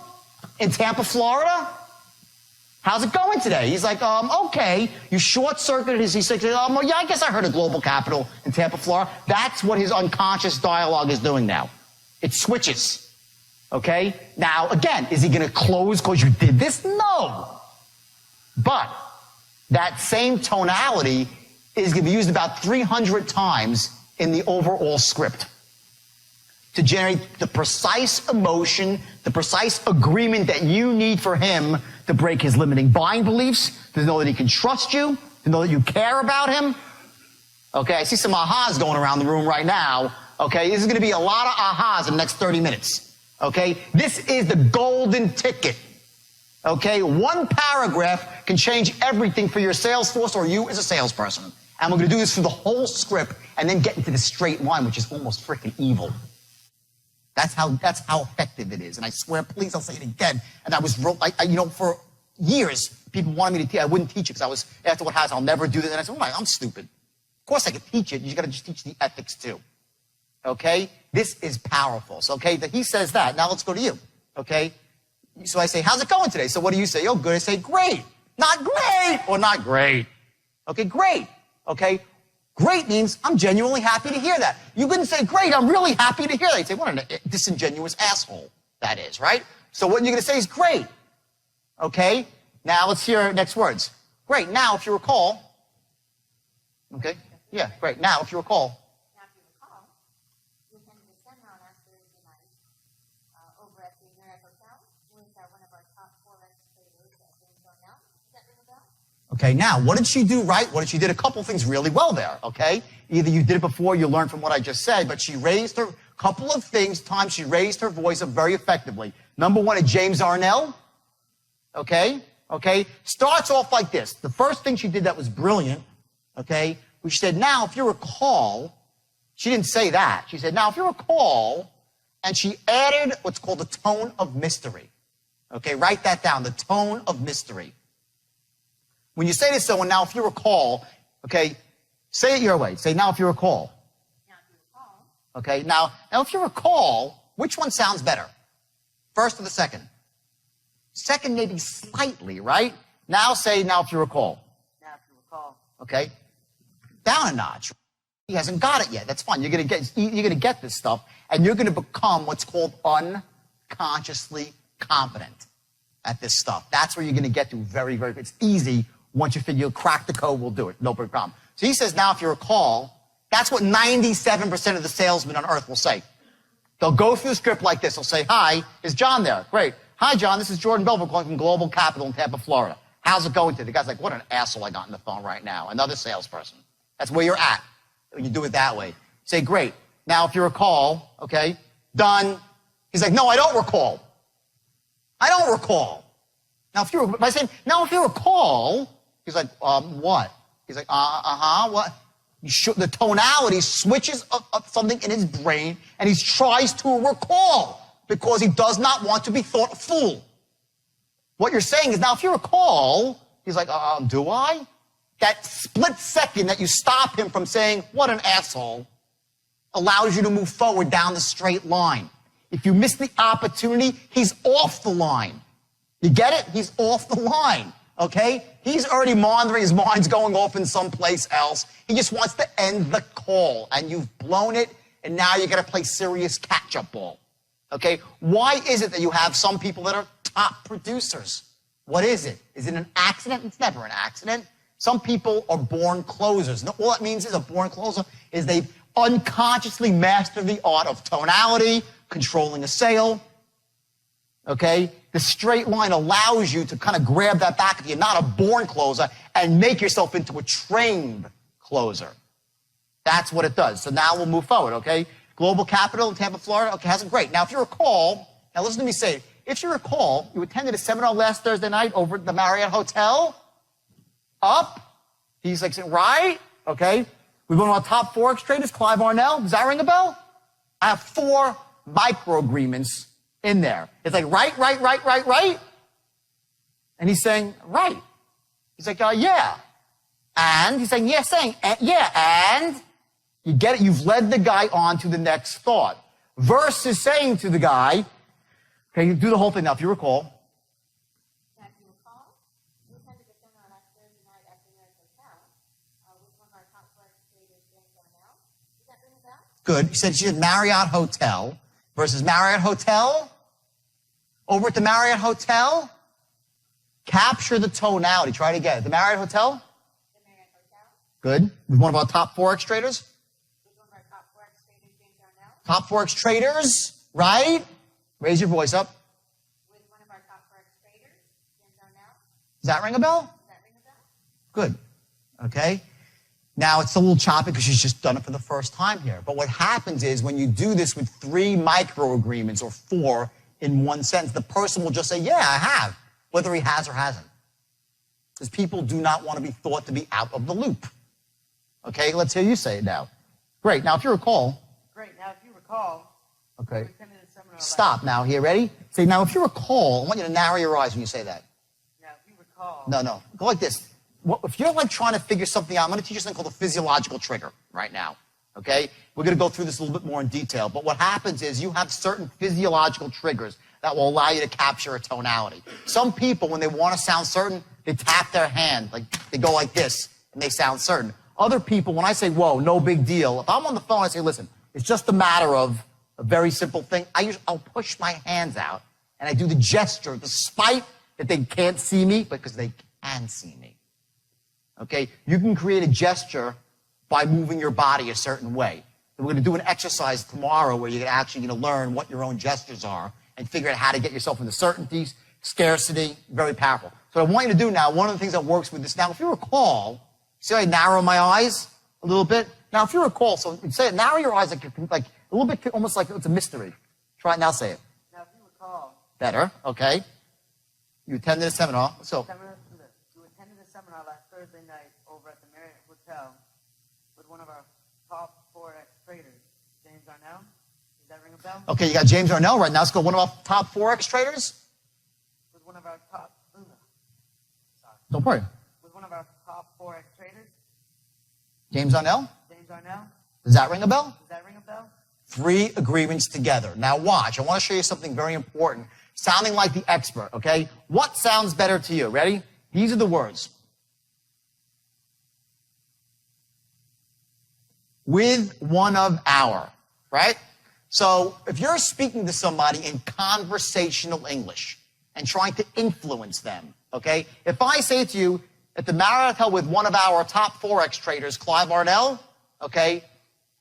in Tampa, Florida? How's it going today? He's like, okay. You short-circuited his, he said, yeah, I guess I heard of Global Capital in Tampa, Florida. That's what his unconscious dialogue is doing now. It switches. Okay? Now, again, is he going to close because you did this? No. But that same tonality is going to be used about 300 times in the overall script to generate the precise emotion, the precise agreement that you need for him to break his limiting buying beliefs, to know that he can trust you, to know that you care about him. Okay, I see some ahas going around the room right now. Okay, this is going to be a lot of ahas in the next 30 minutes. Okay, this is the golden ticket. Okay, one paragraph can change everything for your sales force or you as a salesperson. And we're going to do this through the whole script and then get into the straight line, which is almost freaking evil. That's how effective it is. And I swear, please, I'll say it again. And I was, for years, people wanted me to teach. I wouldn't teach it because I was, after what happens, I'll never do this. And I said, I'm stupid. Of course I could teach it. You got to just teach the ethics too. Okay? This is powerful. So, okay, he says that. Now let's go to you. Okay? So I say, how's it going today? So what do you say? Oh, good. I say, great. Not great. Or not great. Okay, great. Okay. Great means I'm genuinely happy to hear that. You couldn't say, great, I'm really happy to hear that. You'd say, what a disingenuous asshole that is, right? So what you're going to say is great. Okay? Now let's hear next words. Great. Now, if you recall. Okay? Yeah, great. Now, if you recall. Now, if you recall, we attended a seminar last Thursday night over at the Marriott Hotel with one of our top forex traders, James Darnell. Does that ring a bell? Okay, now, what did she do right? What did she did a couple things really well there, okay? Either you did it before, you learned from what I just said, but she raised her, couple of things, times she raised her voice up very effectively. Number one, James Darnell, okay? Starts off like this. The first thing she did that was brilliant, okay, she said, now, if you recall, she didn't say that. She said, now, if you recall, and she added what's called the tone of mystery. Okay, write that down, the tone of mystery. When you say to someone, now, if you recall, okay, say it your way. Say, now, if you recall. Now, if you recall. Okay, now, if you recall, which one sounds better? First or the second? Second, maybe slightly, right? Now, say, now, if you recall. Now, if you recall. Okay, down a notch. He hasn't got it yet. That's fine. You're gonna get this stuff, and you're gonna become what's called unconsciously competent at this stuff. That's where you're gonna get to very, very. It's easy once you figure you'll crack the code. We'll do it. No big problem. So he says, now, if you recall, that's what 97% of the salesmen on earth will say. They'll go through the script like this. They'll say, hi, is John there? Great. Hi, John. This is Jordan Belfort calling from Global Capital in Tampa, Florida. How's it going today? The guy's like, what an asshole I got on the phone right now. Another salesperson. That's where you're at when you do it that way. Say, great. Now, if you recall, okay, done. He's like, no, I don't recall. I don't recall. Now, if you recall, he's like, what? He's like, what? The tonality switches up something in his brain, and he tries to recall because he does not want to be thought a fool. What you're saying is, now, if you recall, he's like, do I? That split second that you stop him from saying, what an asshole, allows you to move forward down the straight line. If you miss the opportunity, he's off the line. You get it? He's off the line, okay? He's already monitoring, his mind's going off in someplace else. He just wants to end the call, and you've blown it, and now you got to play serious catch-up ball, okay? Why is it that you have some people that are top producers? What is it? Is it an accident? It's never an accident. Some people are born closers. All that means is a born closer is they unconsciously master the art of tonality, controlling a sale. Okay? The straight line allows you to kind of grab that back if you're not a born closer and make yourself into a trained closer. That's what it does. So now we'll move forward, okay? Global Capital in Tampa, Florida. Okay, that's great. Now, if you recall, now listen to me say it. If you recall, you attended a seminar last Thursday night over at the Marriott Hotel. Up. He's like, right. Okay. We've one of our top forex traders, Clive Arnell. Does that ring a bell? I have 4 micro agreements in there. It's like, right. And he's saying, right. He's like, yeah. And he's saying, yeah, and you get it. You've led the guy on to the next thought. Versus saying to the guy, okay, you do the whole thing now, if you recall. Good. You said she's at Marriott Hotel versus Marriott Hotel. Over at the Marriott Hotel, capture the tonality. Try it again. The Marriott Hotel? The Marriott Hotel. Good. With one of our top forex traders? With one of our top forex traders, James Darnell. Top forex traders, right? Raise your voice up. With one of our top forex traders, James Darnell. Does that ring a bell? Does that ring a bell? Good. Okay. Now, it's a little choppy because she's just done it for the first time here. But what happens is when you do this with 3 micro agreements or 4 in one sentence, the person will just say, yeah, I have, whether he has or hasn't. Because people do not want to be thought to be out of the loop. Okay, let's hear you say it now. Great. Now, if you recall. Great. Now, if you recall. Okay. We attended a seminar Stop now here. Ready? Say, now, if you recall, I want you to narrow your eyes when you say that. Now, if you recall. No. Go like this. If you're like trying to figure something out, I'm going to teach you something called a physiological trigger right now, okay? We're going to go through this a little bit more in detail, but what happens is you have certain physiological triggers that will allow you to capture a tonality. Some people, when they want to sound certain, they tap their hand, like they go like this, and they sound certain. Other people, when I say, whoa, no big deal, if I'm on the phone, I say, listen, it's just a matter of a very simple thing. I'll push my hands out, and I do the gesture, despite that they can't see me, because they can see me. Okay? You can create a gesture by moving your body a certain way. We're going to do an exercise tomorrow where you're actually going to learn what your own gestures are and figure out how to get yourself into certainty, scarcity, very powerful. So what I want you to do now, one of the things that works with this now, if you recall, see how I narrow my eyes a little bit? Now, if you recall, so say it, narrow your eyes like a little bit, almost like it's a mystery. Try it now, say it. Now, if you recall, Better, okay. You attended a seminar, so. You attended a seminar last Thursday night over at the Marriott Hotel with one of our top Forex traders, James Arnell. Does that ring a bell? Okay, you got James Arnell right now. Let's go. One of our top Forex traders? With one of our top, Don't worry. with one of our top Forex traders, James Arnell? James Arnell. Does that ring a bell? Does that ring a bell? 3 agreements together. Now watch. I want to show you something very important. Sounding like the expert, okay? What sounds better to you? Ready? These are the words. With one of our, right? So if you're speaking to somebody in conversational English and trying to influence them, okay? If I say to you, at the Marriott Hotel with one of our top Forex traders, Clive Arnell, okay,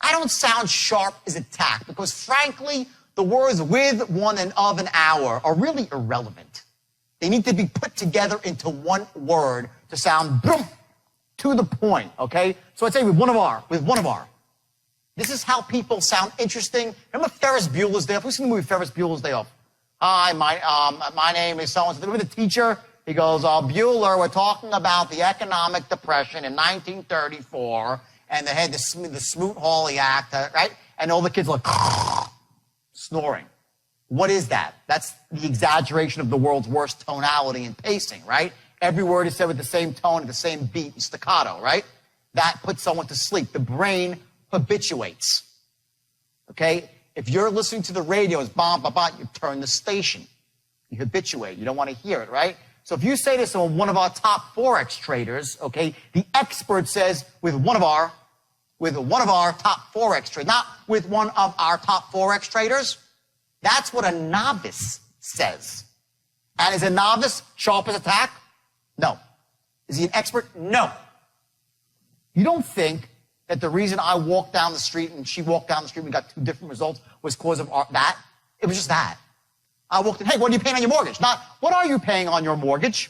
I don't sound sharp as a tack because, frankly, the words with, one, and of, and our are really irrelevant. They need to be put together into one word to sound boom, to the point, okay? So I'd say with one of our. This is how people sound interesting. Remember Ferris Bueller's Day Off? Who's seen the movie Ferris Bueller's Day Off? Hi, my name is so-and-so. Remember the teacher? He goes, Bueller, we're talking about the economic depression in 1934, and they had the Smoot-Hawley Act, right? And all the kids are like, snoring. What is that? That's the exaggeration of the world's worst tonality and pacing, right? Every word is said with the same tone and the same beat and staccato, right? That puts someone to sleep. The brain habituates, okay? If you're listening to the radio, it's bom, bom, bom, you turn the station. You habituate. You don't want to hear it, right? So if you say to someone, one of our top Forex traders, okay, the expert says with one of our top Forex traders, not with one of our top Forex traders. That's what a novice says. And is a novice sharp as a tack? No. Is he an expert? No. You don't think that the reason I walked down the street and she walked down the street and we got 2 different results was because of that? It was just that. I walked in, hey, what are you paying on your mortgage? Not, what are you paying on your mortgage?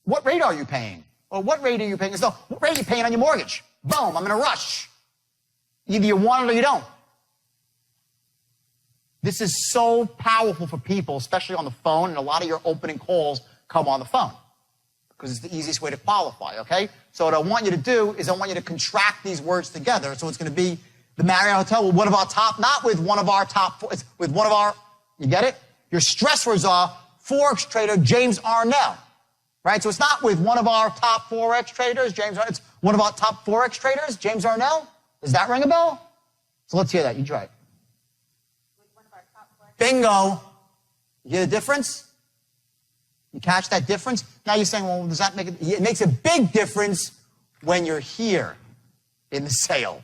What rate are you paying? Or what rate are you paying? No, what rate are you paying on your mortgage? Boom, I'm in a rush. Either you want it or you don't. This is so powerful for people, especially on the phone, and a lot of your opening calls come on the phone because it's the easiest way to qualify, okay? So what I want you to do is I want you to contract these words together. So it's going to be the Marriott Hotel with one of our top, not with one of our top, it's with one of our, you get it? Your stress words are Forex trader James Arnell, right? So it's not with one of our top Forex traders, James Arnell. It's one of our top Forex traders, James Arnell. Does that ring a bell? So let's hear that. You try it. Bingo. You hear the difference? You catch that difference? Now you're saying, well, does that make it? It makes a big difference when you're here in the sale.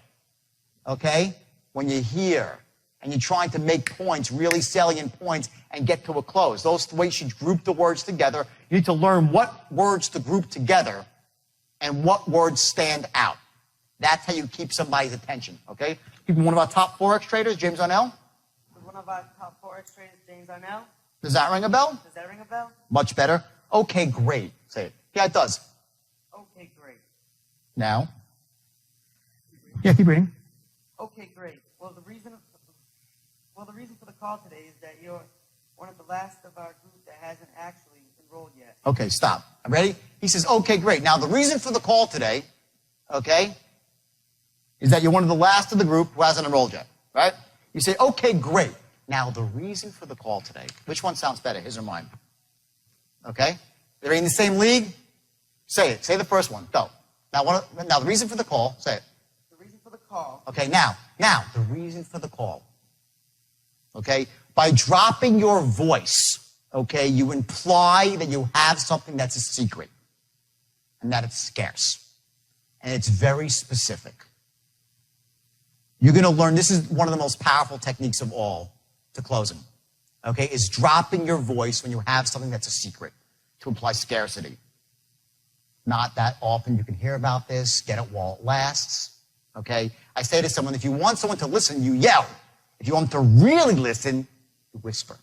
Okay? When you're here and you're trying to make points, really salient points, and get to a close. Those ways you group the words together. You need to learn what words to group together and what words stand out. That's how you keep somebody's attention. Okay? One of our top Forex traders, James Arnell. One of our top Forex traders, James Arnell. Does that ring a bell? Does that ring a bell? Much better. Okay, great. Say it. Yeah, it does. Okay, great. Now. Yeah, keep reading. Okay, great. Well, the reason for the call today is that you're one of the last of our group that hasn't actually enrolled yet. Okay, stop. Ready? He says, okay, great. Now, the reason for the call today, okay, is that you're one of the last of the group who hasn't enrolled yet, right? You say, okay, great. Now, the reason for the call today, which one sounds better, his or mine? Okay? They're in the same league? Say it. Say the first one. Go. Now, the reason for the call, say it. The reason for the call. Okay, now, the reason for the call. Okay? By dropping your voice, okay, you imply that you have something that's a secret and that it's scarce. And it's very specific. You're going to learn, this is one of the most powerful techniques of all to closing, okay, is dropping your voice when you have something that's a secret to imply scarcity. Not that often you can hear about this. Get it while it lasts, okay? I say to someone, if you want someone to listen, you yell. If you want them to really listen, you whisper.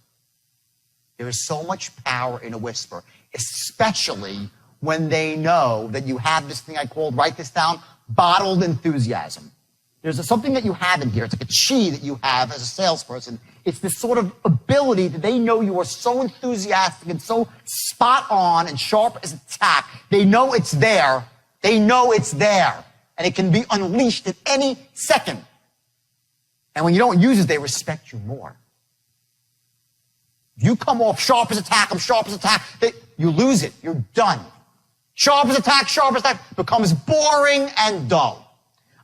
There is so much power in a whisper, especially when they know that you have this thing I called, write this down, bottled enthusiasm. There's something that you have in here. It's like a chi that you have as a salesperson. It's this sort of ability that they know you are so enthusiastic and so spot on and sharp as a tack. They know it's there. They know it's there. And it can be unleashed at any second. And when you don't use it, they respect you more. If you come off sharp as a tack, I'm sharp as a tack, you lose it. You're done. Sharp as a tack becomes boring and dull.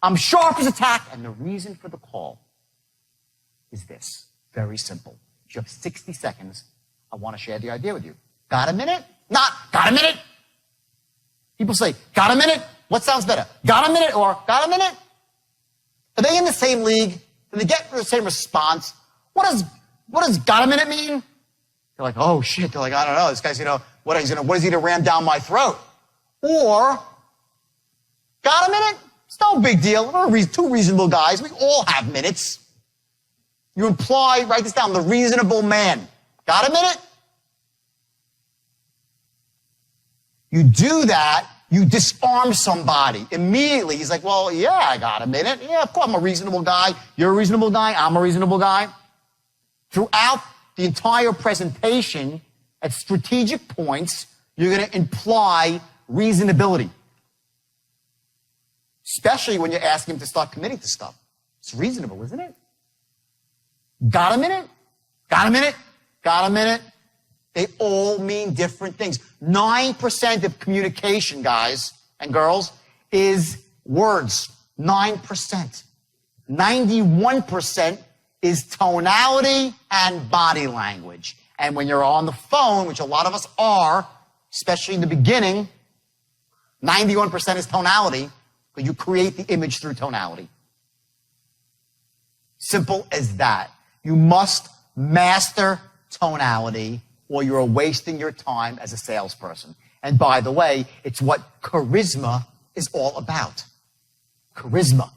I'm sharp as a tack, and the reason for the call is this. Very simple. If you have 60 seconds, I want to share the idea with you. Got a minute? Not, got a minute? People say, got a minute? What sounds better? Got a minute or got a minute? Are they in the same league? Do they get the same response? What does got a minute mean? They're like, oh shit. They're like, I don't know. This guy's, what is he going to ram down my throat? Or, got a minute? It's no big deal. We're two reasonable guys. We all have minutes. You imply, write this down, the reasonable man. Got a minute? You do that, you disarm somebody. Immediately, he's like, well, yeah, I got a minute. Yeah, of course, I'm a reasonable guy. You're a reasonable guy. I'm a reasonable guy. Throughout the entire presentation, at strategic points, you're going to imply reasonability. Especially when you're asking him to start committing to stuff. It's reasonable, isn't it? Got a minute? Got a minute? Got a minute? They all mean different things. 9% of communication, guys and girls, is words. 9%. 91% is tonality and body language. And when you're on the phone, which a lot of us are, especially in the beginning, 91% is tonality, but you create the image through tonality. Simple as that. You must master tonality or you're wasting your time as a salesperson. And by the way, it's what charisma is all about. Charisma.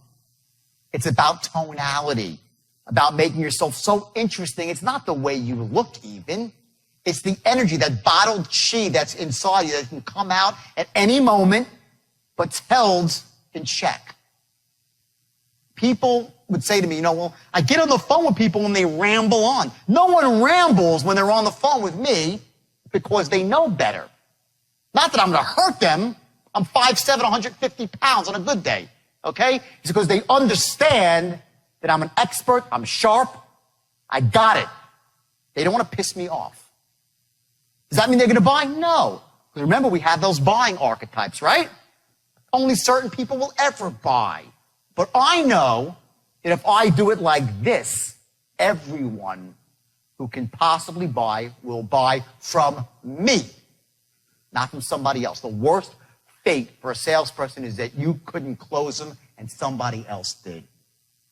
It's about tonality, about making yourself so interesting. It's not the way you look even. It's the energy, that bottled chi that's inside you that can come out at any moment, but's held in check. People would say to me, well, I get on the phone with people and they ramble on. No one rambles when they're on the phone with me because they know better. Not that I'm going to hurt them. I'm 5'7", 150 pounds on a good day, okay? It's because they understand that I'm an expert, I'm sharp, I got it. They don't want to piss me off. Does that mean they're going to buy? No. Because remember, we have those buying archetypes, right? Only certain people will ever buy. But I know that if I do it like this, everyone who can possibly buy will buy from me, not from somebody else. The worst fate for a salesperson is that you couldn't close them and somebody else did.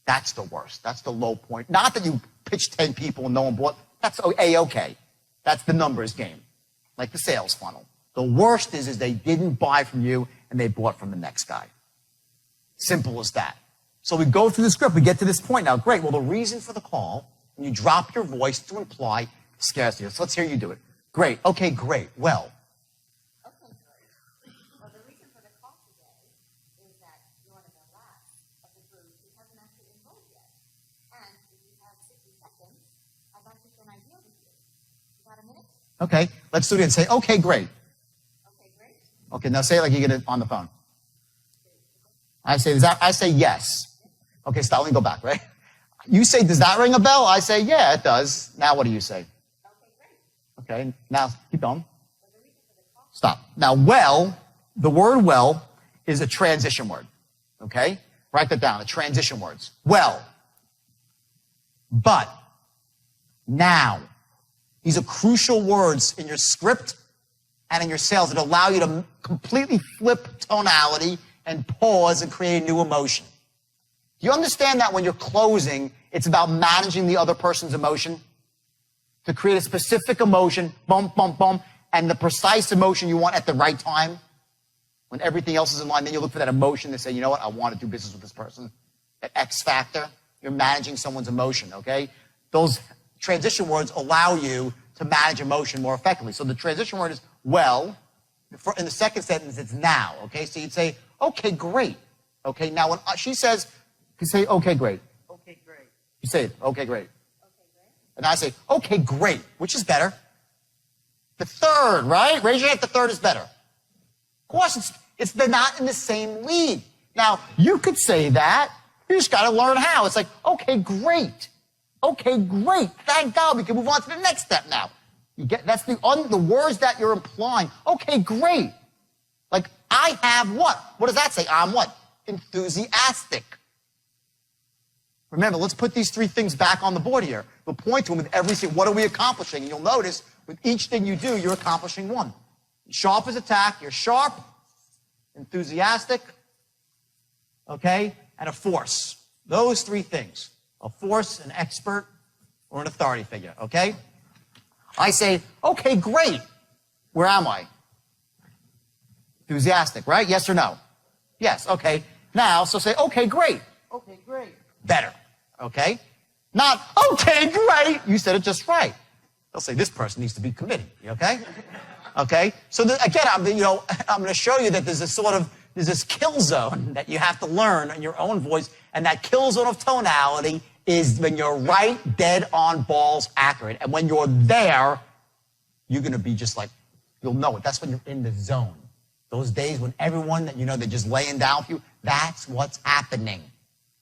That's the worst. That's the low point. Not that you pitched 10 people and no one bought. That's A-okay. That's the numbers game, like the sales funnel. The worst is they didn't buy from you and they bought from the next guy. Simple as that. So we go through the script. We get to this point now. Great. Well, the reason for the call, and you drop your voice to imply scarcity. So let's hear you do it. Great. Okay, great. Well. Okay, great. Well, the reason for the call today is that you're one of the last of the group who hasn't actually enrolled yet. And if you have 60 seconds, I'd like to share an idea with you. You got a minute? Okay. Let's do it and say, okay, great. Okay, great. Okay, now say it like you get it on the phone. I say yes. Okay, stop. Let me go back, right? You say, does that ring a bell? I say, yeah, it does. Now what do you say? Okay, great. Okay, now keep going. Stop. Now, well, the word well is a transition word. Okay? Write that down, the transition words. Well. But. now. These are crucial words in your script and in your sales that allow you to completely flip tonality and pause and create a new emotion. Do you understand that when you're closing, it's about managing the other person's emotion? To create a specific emotion, bum, bum, bum, and the precise emotion you want at the right time, when everything else is in line, then you look for that emotion to say, you know what, I want to do business with this person. That X factor, you're managing someone's emotion, okay? Those transition words allow you to manage emotion more effectively. So the transition word is well. In the second sentence, it's now, okay? So you'd say, okay, great. Okay, now when she says, you say, okay, great. Okay, great. You say it, okay, great. Okay, great. And I say, okay, great. Which is better? The third, right? Raise your hand if the third is better. Of course, they're not in the same league. Now, you could say that. You just got to learn how. It's like, okay, great. Okay, great. Thank God. We can move on to the next step now. You get that's the words that you're implying. Okay, great. Like, I have what? What does that say? I'm what? Enthusiastic. Remember, let's put these three things back on the board here. We'll point to them with every single, what are we accomplishing? And you'll notice with each thing you do, you're accomplishing one. Sharp as attack, you're sharp, enthusiastic, okay, and a force. Those three things. A force, an expert, or an authority figure, okay? I say, okay, great. Where am I? Enthusiastic, right? Yes or no? Yes, okay. Now, so say, okay, great. Okay, great. Better, okay? Not, okay, great. You said it just right. They'll say, this person needs to be committed, okay? Okay? So again, I'm going to show you that there's this kill zone that you have to learn in your own voice, and that kill zone of tonality is when you're right, dead on, balls accurate. And when you're there, you're going to be just like, you'll know it. That's when you're in the zone. Those days when everyone that they're just laying down for you, that's what's happening.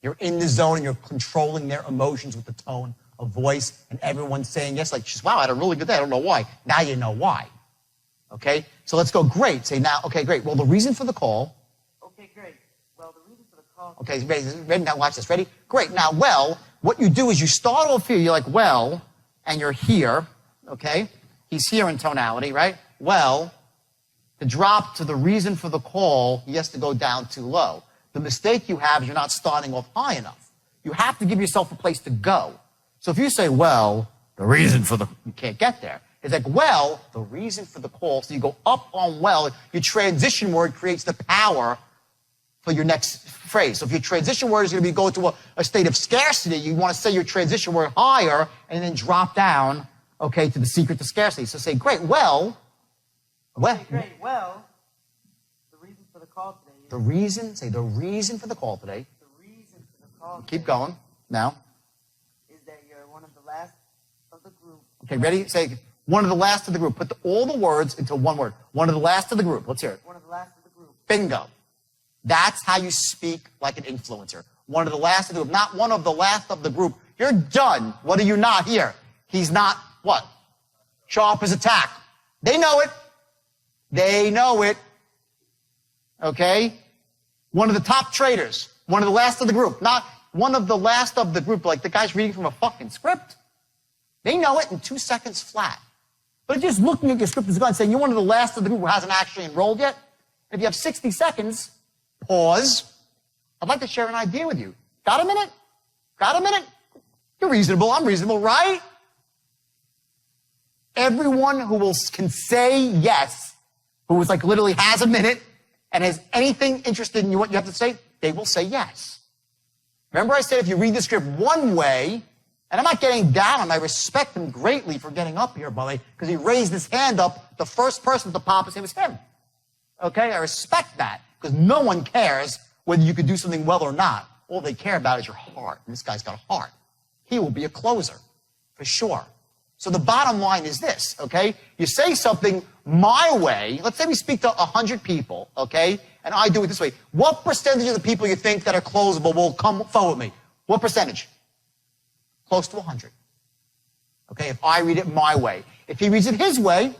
You're in the zone and you're controlling their emotions with the tone of voice, and everyone's saying yes, like, wow, I had a really good day. I don't know why. Now you know why. Okay? So let's go, great. Say now, okay, great. Well, the reason for the call. Okay, great. Well, the reason for the call. Okay, ready? Now watch this. Ready? Great. Now, well, what you do is you start off here. You're like, well, and you're here. Okay? He's here in tonality, right? Well, to drop to the reason for the call, he has to go down too low. The mistake you have is you're not starting off high enough. You have to give yourself a place to go. So if you say, well, the reason for the, you can't get there. It's like, well, the reason for the call. So you go up on well, your transition word creates the power for your next phrase. So if your transition word is going to be go to a state of scarcity, you want to say your transition word higher and then drop down, okay, to the secret to scarcity. So say, great, well, okay, great, well, the reason for the call today is... The reason for the call today. The reason for the call Keep today going, now. is that you're one of the last of the group. Okay, ready? Say, one of the last of the group. Put all the words into one word. One of the last of the group. Let's hear it. One of the last of the group. Bingo. That's how you speak like an influencer. One of the last of the group, not one of the last of the group. You're done. What are you not here? He's not, what? Sharp as attack. They know it. They know it. Okay? One of the top traders. One of the last of the group. Not one of the last of the group, like the guy's reading from a fucking script. They know it in 2 seconds flat. But if you're just looking at your script as a guy and saying you're one of the last of the group who hasn't actually enrolled yet, if you have 60 seconds, pause. I'd like to share an idea with you. Got a minute? Got a minute? You're reasonable. I'm reasonable, right? Everyone who can say yes, who is like literally has a minute and has anything interested in what you have to say, they will say yes. Remember I said if you read the script one way, and I'm not getting down on him, I respect him greatly for getting up here, by the way, because he raised his hand up, the first person to pop his hand was him. Okay, I respect that, because no one cares whether you could do something well or not. All they care about is your heart, and this guy's got a heart. He will be a closer, for sure. So the bottom line is this, okay? You say something my way. Let's say we speak to 100 people, okay? And I do it this way. What percentage of the people you think that are closable will come forward with me? What percentage? Close to 100. Okay, if I read it my way. If he reads it his way,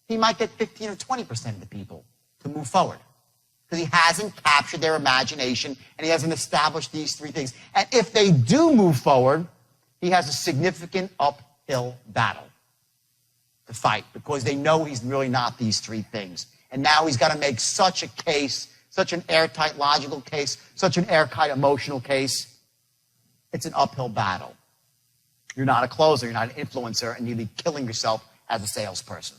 he might get 15 or 20% of the people to move forward. Because he hasn't captured their imagination and he hasn't established these three things. And if they do move forward, he has a significant uphill battle to fight because they know he's really not these three things. And now he's got to make such a case, such an airtight logical case, such an airtight emotional case. It's an uphill battle. You're not a closer, you're not an influencer, and you'd be killing yourself as a salesperson.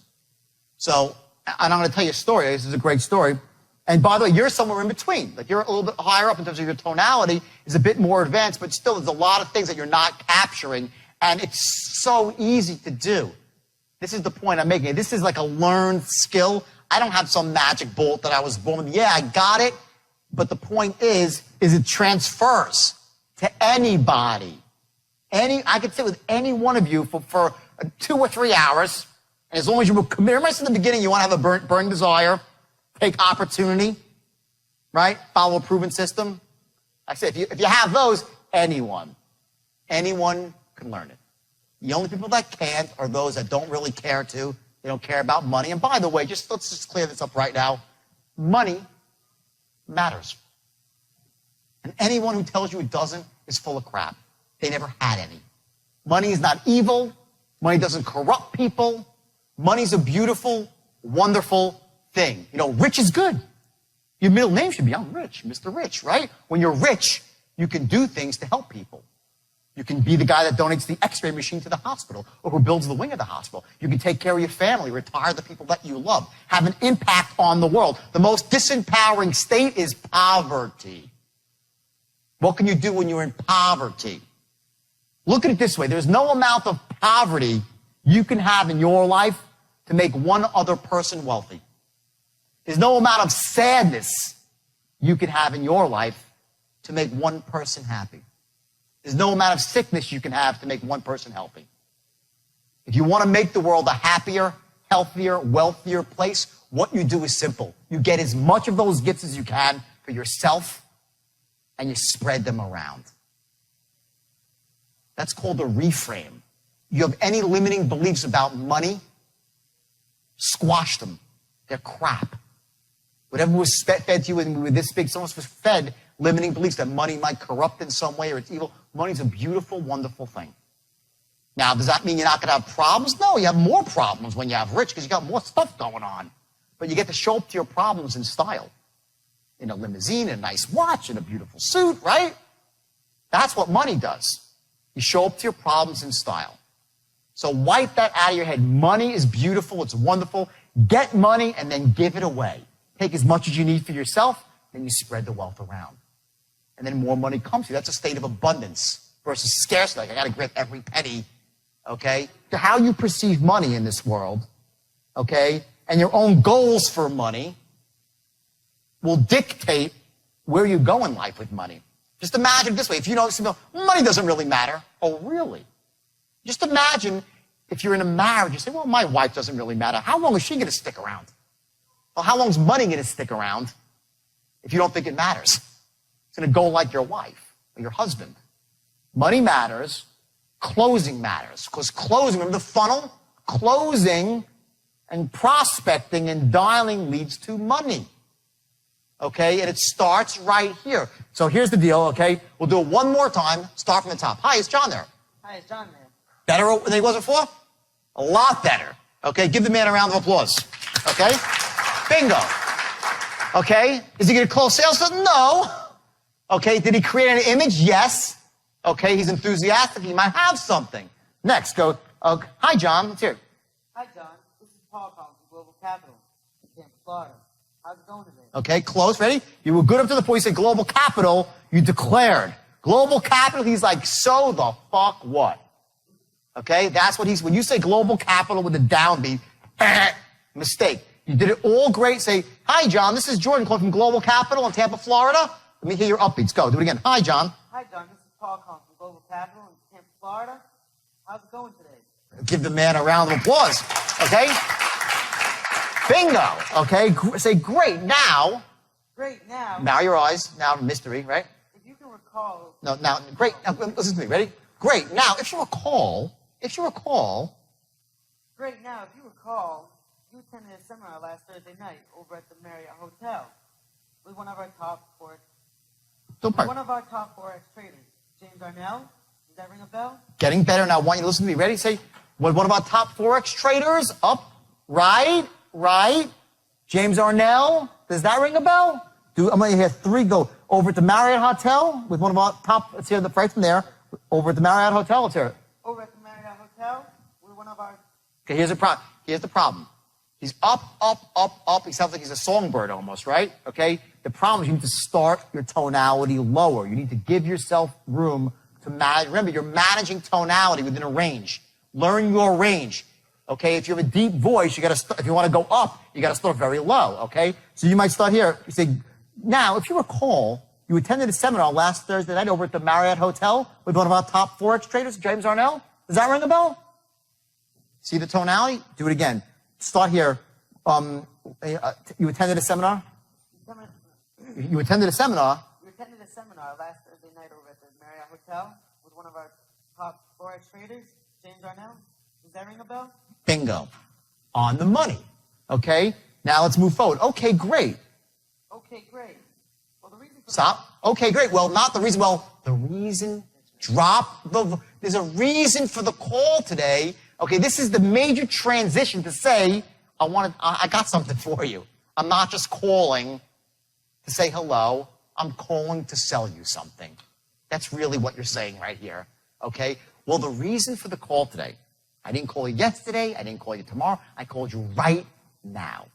So, and I'm going to tell you a story. This is a great story. And by the way, you're somewhere in between. Like you're a little bit higher up in terms of your tonality, is a bit more advanced, but still there's a lot of things that you're not capturing, and it's so easy to do. This is the point I'm making. This is like a learned skill. I don't have some magic bullet that I was born with. Yeah, I got it. But the point is it transfers to anybody. I could sit with any one of you for 2 or 3 hours. And as long as you will commit, remember in the beginning, you want to have a burning desire, take opportunity, right? Follow a proven system. I said, if you have those, anyone can learn it. The only people that can't are those that don't really care to. They don't care about money. And by the way, let's just clear this up right now. Money matters. And anyone who tells you it doesn't is full of crap. They never had any. Money is not evil. Money doesn't corrupt people. Money's a beautiful, wonderful thing. You know, rich is good. Your middle name should be, I'm rich, Mr. Rich, right? When you're rich, you can do things to help people. You can be the guy that donates the x-ray machine to the hospital or who builds the wing of the hospital. You can take care of your family, retire the people that you love, have an impact on the world. The most disempowering state is poverty. What can you do when you're in poverty? Look at it this way. There's no amount of poverty you can have in your life to make one other person wealthy. There's no amount of sadness you can have in your life to make one person happy. There's no amount of sickness you can have to make one person healthy. If you want to make the world a happier, healthier, wealthier place, what you do is simple. You get as much of those gifts as you can for yourself, and you spread them around. That's called a reframe. You have any limiting beliefs about money, squash them. They're crap. Whatever was fed to you when we were this big, someone was fed limiting beliefs that money might corrupt in some way or it's evil. Money's a beautiful, wonderful thing. Now, does that mean you're not going to have problems? No, you have more problems when you have rich because you got more stuff going on. But you get to show up to your problems in style. In a limousine, in a nice watch, in a beautiful suit, right? That's what money does. You show up to your problems in style. So wipe that out of your head. Money is beautiful. It's wonderful. Get money and then give it away. Take as much as you need for yourself, then you spread the wealth around. And then more money comes to you. That's a state of abundance versus scarcity. Like, I got to grip every penny, okay? To how you perceive money in this world, okay, and your own goals for money will dictate where you go in life with money. Just imagine it this way. If you know, money doesn't really matter. Oh, really? Just imagine if you're in a marriage, you say, well, my wife doesn't really matter. How long is she going to stick around? Well, how long is money going to stick around if you don't think it matters? It's going to go like your wife or your husband. Money matters. Closing matters. Because closing, remember the funnel? Closing and prospecting and dialing leads to money. Okay? And it starts right here. So here's the deal, okay? We'll do it one more time. Start from the top. Hi, it's John there. Hi, it's John there. Better than he was before? A lot better. Okay? Give the man a round of applause. Okay? Bingo. Okay? Is he going to close sales? No. Okay? Did he create an image? Yes. Okay? He's enthusiastic. He might have something. Next, go. Hi, John. Let's hear it. Hi, John. This is Paul calling from Global Capital in Tampa, Florida. How's it going today? Okay, close. Ready? You were good up to the point you said Global Capital. You declared. Global Capital, he's like, so the fuck what? Okay? That's what when you say Global Capital with a downbeat, mistake. You did it all great. Say, hi, John. This is Jordan calling from Global Capital in Tampa, Florida. Let me hear your upbeats. Go. Do it again. Hi, John. Hi, John. This is Paul calling from Global Capital in Tampa, Florida. How's it going today? Give the man a round of applause. Okay? Bingo. Okay? Say, great. Now. Great. Now. Now your eyes. Now mystery, right? If you can recall. No, now, great. Now, listen to me. Ready? Great. Now, if you recall. Great. Now, if you recall, you attended a seminar last Thursday night over at the Marriott Hotel with one of our top four ex-traders, James Arnell, that ring a bell? Getting better. Now I want you to listen to me. Ready? Say, what about top Forex traders? Up, right. James Arnell. Does that ring a bell? I'm going to hear 3 go. Over at the Marriott Hotel with one of our top, let's hear the right from there. Over at the Marriott Hotel, let's hear it. Over at the Marriott Hotel with one of our... Okay, here's the problem. He's up. He sounds like he's a songbird almost, right? Okay? The problem is you need to start your tonality lower. You need to give yourself room to manage. Remember, you're managing tonality within a range. Learn your range. Okay? If you have a deep voice, if you want to go up, you got to start very low, okay? So you might start here. You say, now, if you recall, you attended a seminar last Thursday night over at the Marriott Hotel with one of our top Forex traders, James Arnell. Does that ring a bell? See the tonality? Do it again. Start here. You attended a seminar? You attended a seminar? We attended a seminar last Thursday night over at the Marriott Hotel with one of our top Forex traders, James Arnell. Does that ring a bell? Bingo. On the money. Okay? Now let's move forward. Okay, great. Okay, great. Well, the reason for Stop. Okay, great. Well, not the reason. Well, the reason. There's a reason for the call today. Okay, this is the major transition to say, I got something for you. I'm not just calling to say hello. I'm calling to sell you something. That's really what you're saying right here. Okay? Well, the reason for the call today, I didn't call you yesterday. I didn't call you tomorrow. I called you right now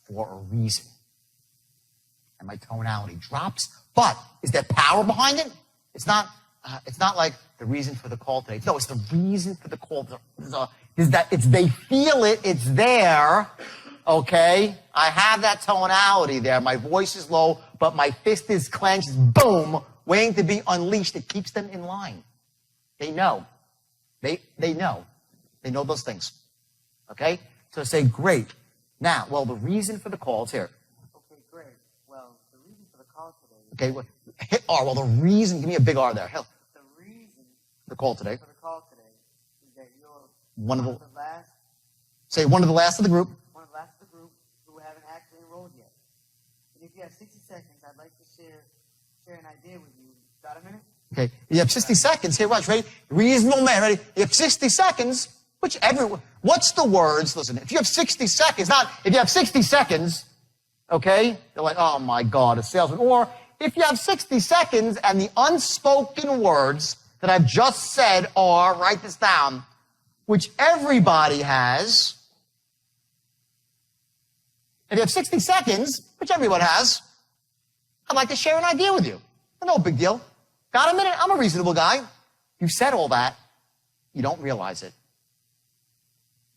for a reason. And my tonality drops. But is there power behind it? It's not like the reason for the call today. No, it's the reason for the call. They feel it. It's there. Okay? I have that tonality there. My voice is low, but my fist is clenched. Boom. Waiting to be unleashed. It keeps them in line. They know. They know. They know those things. Okay? So say, great. Now, well, the reason for the call is here. Okay, great. Well, the reason for the call today... Okay, well, hit R. Well, the reason, give me a big R there. Hell. The reason the call today. For the call today is that you're one of the last... Say, one of the last of the group. One of the last of the group who haven't actually enrolled yet. And if you have 60 seconds, I'd like to share an idea with you. Got a minute? Okay, you have 60 seconds. Here, watch, ready? Reasonable man, ready? You have 60 seconds, which everyone... What's the words? Listen, if you have 60 seconds, not if you have 60 seconds, okay? They're like, oh my God, a salesman. Or if you have 60 seconds and the unspoken words that I've just said are, write this down, which everybody has. If you have 60 seconds, which everyone has, I'd like to share an idea with you. No big deal. Got a minute? I'm a reasonable guy. You've said all that. You don't realize it.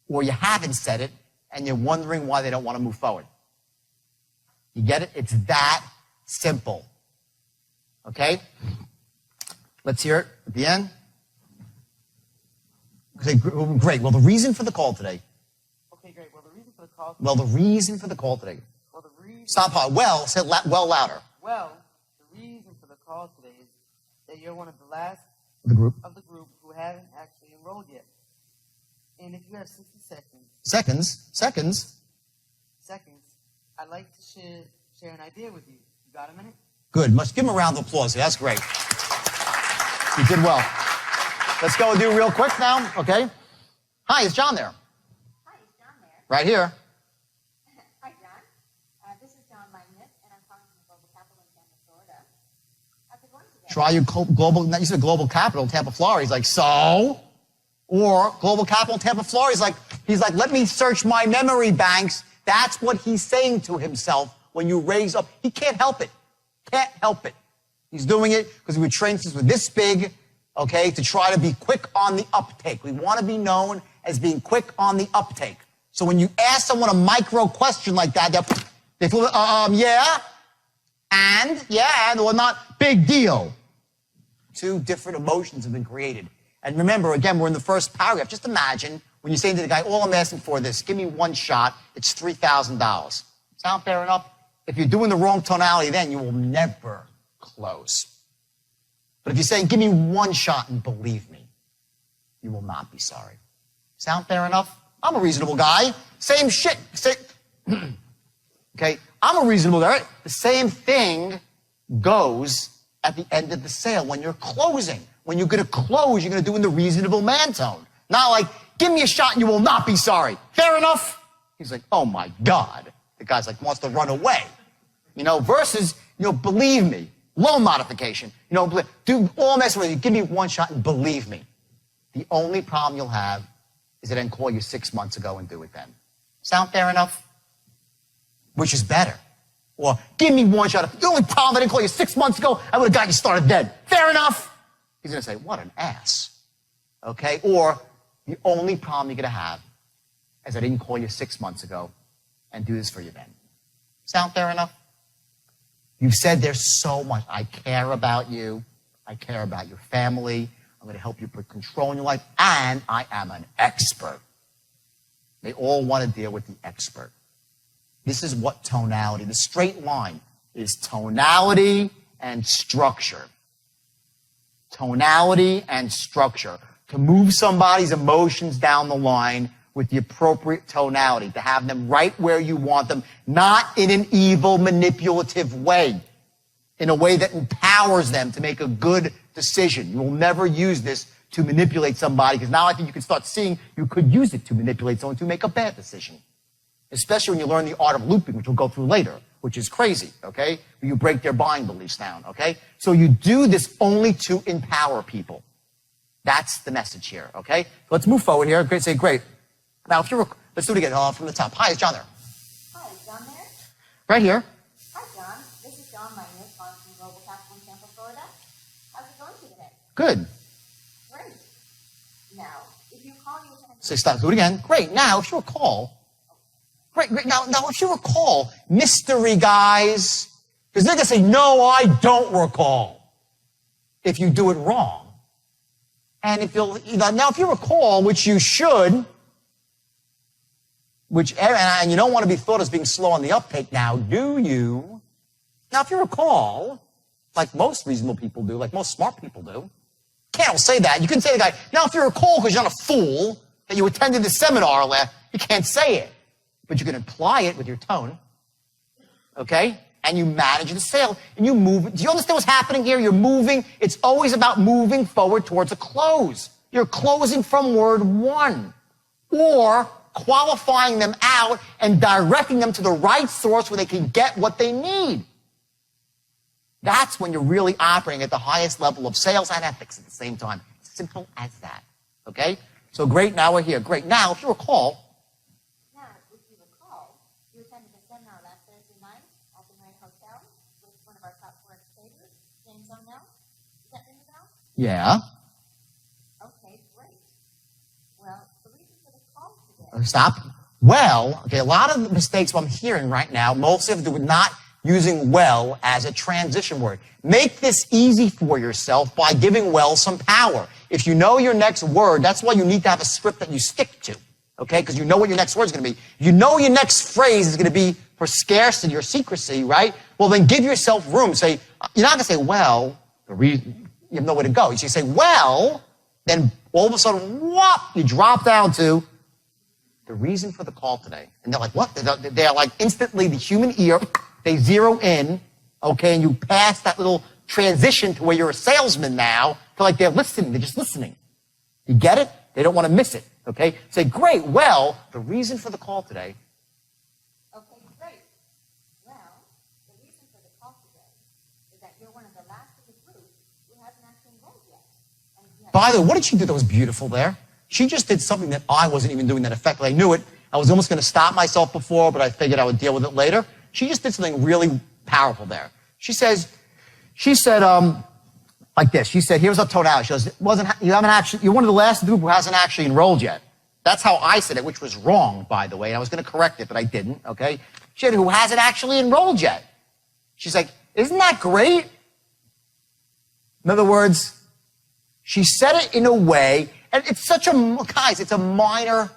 Or you haven't said it, and you're wondering why they don't want to move forward. You get it? It's that simple. Okay? Let's hear it at the end. Okay, great. Well, the reason for the call today. Okay, great. Well, the reason for the call today. Well, the reason for the call today. Well, the reason... Stop hard. Well, say well louder. Well, the reason for the call today is that you're one of the last of the group who haven't actually enrolled yet. And if you have 60 seconds. Seconds, I'd like to share an idea with you. You got a minute? Good. Must give him a round of applause. That's great. You did well. Let's go and do real quick now, okay? Hi, is John there? Hi, is John there? Right here. Hi, John. This is John Magnus, and I'm calling from the Global Capital in Tampa, Florida. How's it going today? Try your global, you said Global Capital, Tampa, Florida. He's like, so? Or Global Capital, Tampa, Florida. He's like, let me search my memory banks. That's what he's saying to himself when you raise up. He can't help it. Can't help it. He's doing it because we were trained since we're this big, okay, to try to be quick on the uptake. We want to be known as being quick on the uptake. So when you ask someone a micro question like that, they feel, yeah, and, or not, big deal. Two different emotions have been created. And remember, again, we're in the first paragraph. Just imagine when you're saying to the guy, all I'm asking for this, give me one shot, it's $3,000. Sound fair enough? If you're doing the wrong tonality, then you will never close. But if you're saying, give me one shot and believe me, you will not be sorry. Sound fair enough? I'm a reasonable guy. Same shit. Okay? I'm a reasonable guy. The same thing goes at the end of the sale when you're closing. When you're going to close, you're going to do in the reasonable man tone. Not like, give me a shot and you will not be sorry. Fair enough? He's like, oh my God. The guy's like, wants to run away. Versus, believe me. Low modification. Do all mess with you. Give me one shot and believe me. The only problem you'll have is I didn't call you 6 months ago and do it then. Sound fair enough? Which is better? Or give me one shot. The only problem I didn't call you 6 months ago, I would have got you started then. Fair enough? He's going to say, what an ass. Okay? Or the only problem you're going to have is I didn't call you 6 months ago and do this for you then. Sound fair enough? You've said there's so much. I care about you. I care about your family. I'm going to help you put control in your life. And I am an expert. They all want to deal with the expert. This is what tonality, the straight line is tonality and structure. Tonality and structure. To move somebody's emotions down the line with the appropriate tonality, to have them right where you want them, not in an evil, manipulative way, in a way that empowers them to make a good decision. You will never use this to manipulate somebody, because now I think you can start seeing you could use it to manipulate someone to make a bad decision. Especially when you learn the art of looping, which we'll go through later, which is crazy, okay? Where you break their buying beliefs down, okay? So you do this only to empower people. That's the message here, okay? Let's move forward here. Great, say great. Now, let's do it again from the top. Hi, is John there? Hi, is John there? Right here. Hi, John. This is John Minus from Global Capital in Tampa, Florida. How's it going today? Good. Great. Now, if you call your attention... Say stop. Do it again. Great. Now, if you recall... Great. Now, if you recall, mystery guys, because they're going to say, no, I don't recall, if you do it wrong. And if you recall, which you should, and you don't want to be thought as being slow on the uptake now, do you? Now, if you recall, like most reasonable people do, like most smart people do, can't say that. You couldn't say to the guy, now, if you recall, because you're not a fool, that you attended the seminar last, you can't say it. But you can imply it with your tone, okay? And you manage the sale, and you move. Do you understand what's happening here? You're moving. It's always about moving forward towards a close. You're closing from word one, or qualifying them out and directing them to the right source where they can get what they need. That's when you're really operating at the highest level of sales and ethics at the same time. Simple as that, okay? So great, now we're here. Great. Now, if you recall, you attended a seminar last Thursday night at the Marriott Hotel with one of our top forex traders, James O'Neill. Does that ring a bell? yeah. Okay, great. Well, the reason for the call today... Stop. Well, okay, a lot of the mistakes I'm hearing right now mostly have to do with not using well as a transition word. Make this easy for yourself by giving well some power. If you know your next word, that's why you need to have a script that you stick to. Okay, because you know what your next word is going to be. You know your next phrase is going to be for scarcity or secrecy, right? Well, then give yourself room. Say, you're not going to say, well, you have nowhere to go. You should say, well, then all of a sudden, whoop, you drop down to the reason for the call today. And they're like, what? They're like instantly the human ear, they zero in, okay, and you pass that little transition to where you're a salesman now, to like they're listening, they're just listening. You get it? They don't want to miss it. Okay? Say, great, well, the reason for the call today. Okay, great. Well, the reason for the call today is that you're one of the last of the group who hasn't actually enrolled yet. By the way, what did she do that was beautiful there? She just did something that I wasn't even doing that effectively. I knew it. I was almost going to stop myself before, but I figured I would deal with it later. She just did something really powerful there. She said, like this. She said, here's a tonality. She goes, you're one of the last of the group who hasn't actually enrolled yet. That's how I said it, which was wrong, by the way. And I was going to correct it, but I didn't, okay? She said, who hasn't actually enrolled yet. She's like, isn't that great? In other words, she said it in a way, and it's such a, guys, it's a minor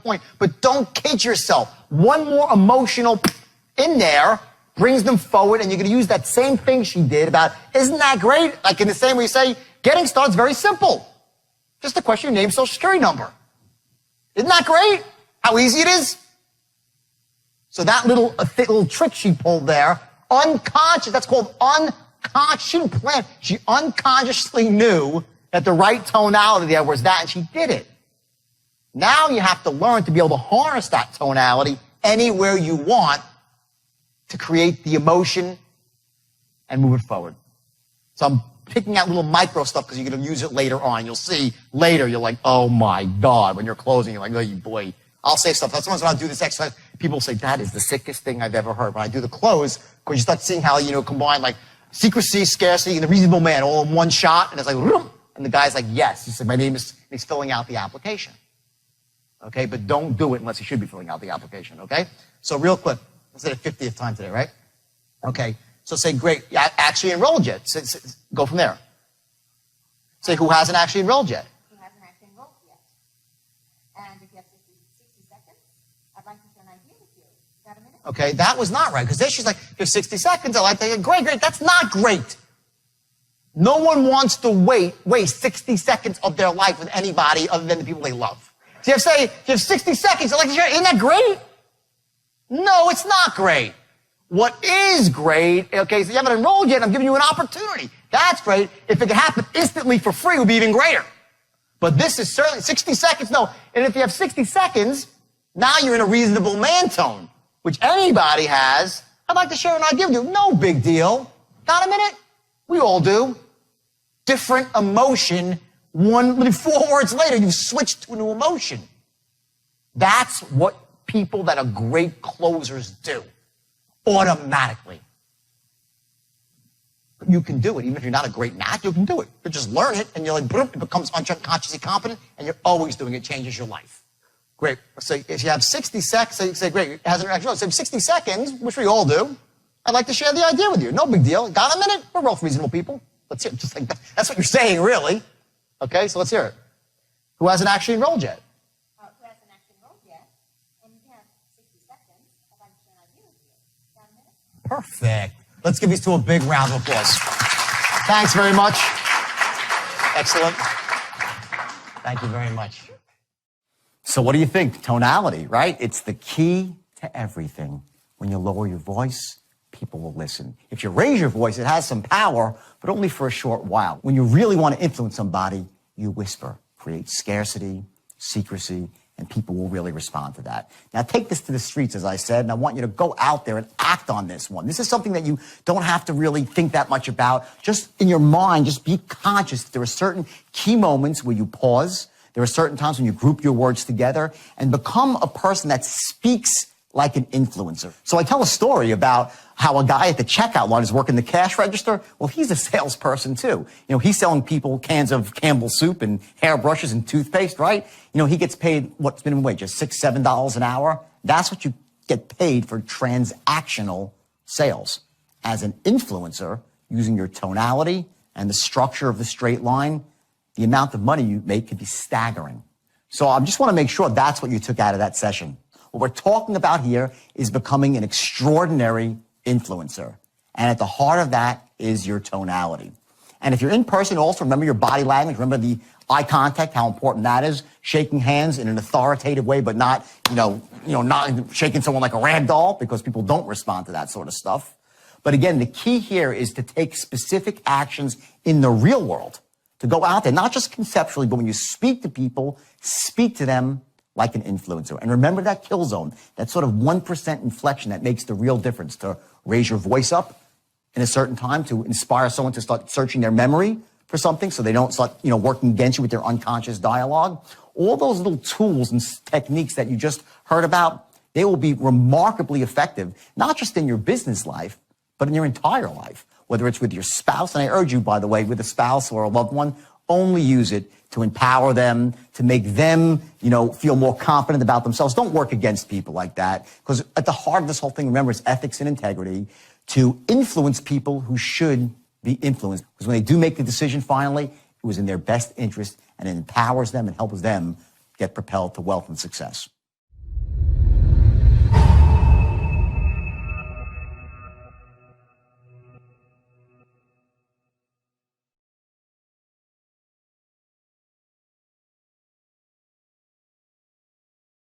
point, but don't kid yourself. One more emotional in there brings them forward, and you're going to use that same thing she did about, isn't that great? Like in the same way you say, getting started is very simple. Just a question of your name, social security number. Isn't that great? How easy it is? So that little trick she pulled there, unconscious, that's called she didn't plan. She unconsciously knew that the right tonality there was that, and she did it. Now you have to learn to be able to harness that tonality anywhere you want to create the emotion and move it forward. So I'm picking out little micro stuff because you're going to use it later on. You'll see later, you're like, oh my God. When you're closing, you're like, oh boy. I'll say stuff. That's when I do this exercise. People say, that is the sickest thing I've ever heard. When I do the close, because you start seeing how, combine like secrecy, scarcity, and the reasonable man all in one shot. And it's like, and the guy's like, yes. He said, my name is, and he's filling out the application. Okay, but don't do it unless you should be filling out the application, okay? So real quick, let's say the 50th time today, right? Okay, so say, great, actually enrolled yet. Go from there. Say, who hasn't actually enrolled yet? Who hasn't actually enrolled yet? And if you have 60 seconds, I'd like to share an idea with you. Got a minute? Okay, that was not right, because then she's like, you have 60 seconds. I like that. Great, that's not great. No one wants to waste 60 seconds of their life with anybody other than the people they love. So you have 60 seconds. I'd like to share. Isn't that great? No, it's not great. What is great, okay, so you haven't enrolled yet, I'm giving you an opportunity. That's great. If it could happen instantly for free, it would be even greater. But this is certainly 60 seconds, no. And if you have 60 seconds, now you're in a reasonable man tone, which anybody has. I'd like to share an idea with you. No big deal. Got a minute? We all do. Different emotion. 4 words later, you've switched to a new emotion. That's what people that are great closers do. Automatically. But you can do it. Even if you're not a great nat, you can do it. You just learn it, and you're like, boom, it becomes unconsciously competent, and you're always doing it. Changes your life. Great. So if you have 60 seconds, say, great, it hasn't actually, so 60 seconds, which we all do, I'd like to share the idea with you. No big deal. Got a minute? We're both reasonable people. Let's hear it. Just like that. That's what you're saying, really. Okay, so let's hear it. Who hasn't actually enrolled yet? Who hasn't actually enrolled yet? And you have 60 seconds. I'd like to share an idea with you. Got a minute? Perfect. Let's give these two a big round of applause. Thanks very much. Excellent. Thank you very much. So what do you think? Tonality, right? It's the key to everything. When you lower your voice, people will listen. If you raise your voice, it has some power, but only for a short while. When you really want to influence somebody, you whisper, create scarcity, secrecy, and people will really respond to that. Now take this to the streets, as I said, and I want you to go out there and act on this one. This is something that you don't have to really think that much about. Just in your mind, just be conscious that there are certain key moments where you pause. There are certain times when you group your words together and become a person that speaks like an influencer. So I tell a story about how a guy at the checkout line is working the cash register. Well, he's a salesperson too. He's selling people cans of Campbell's soup and hairbrushes and toothpaste, right? He gets paid, what's minimum wage, just $6, $7 an hour. That's what you get paid for transactional sales. As an influencer, using your tonality and the structure of the straight line, the amount of money you make could be staggering. So I just want to make sure that's what you took out of that session. What we're talking about here is becoming an extraordinary influencer. And at the heart of that is your tonality. And if you're in person, also remember your body language. Remember the eye contact, how important that is. Shaking hands in an authoritative way, but not, not shaking someone like a rag doll, because people don't respond to that sort of stuff. But again, the key here is to take specific actions in the real world, to go out there, not just conceptually, but when you speak to people, speak to them like an influencer. And remember that kill zone, that sort of 1% inflection that makes the real difference, to raise your voice up in a certain time, to inspire someone to start searching their memory for something so they don't start, working against you with their unconscious dialogue. All those little tools and techniques that you just heard about, they will be remarkably effective, not just in your business life, but in your entire life, whether it's with your spouse. And I urge you, by the way, with a spouse or a loved one, only use it to empower them, to make them, feel more confident about themselves. Don't work against people like that, because at the heart of this whole thing, remember, is ethics and integrity, to influence people who should be influenced. Because when they do make the decision finally, it was in their best interest, and it empowers them and helps them get propelled to wealth and success.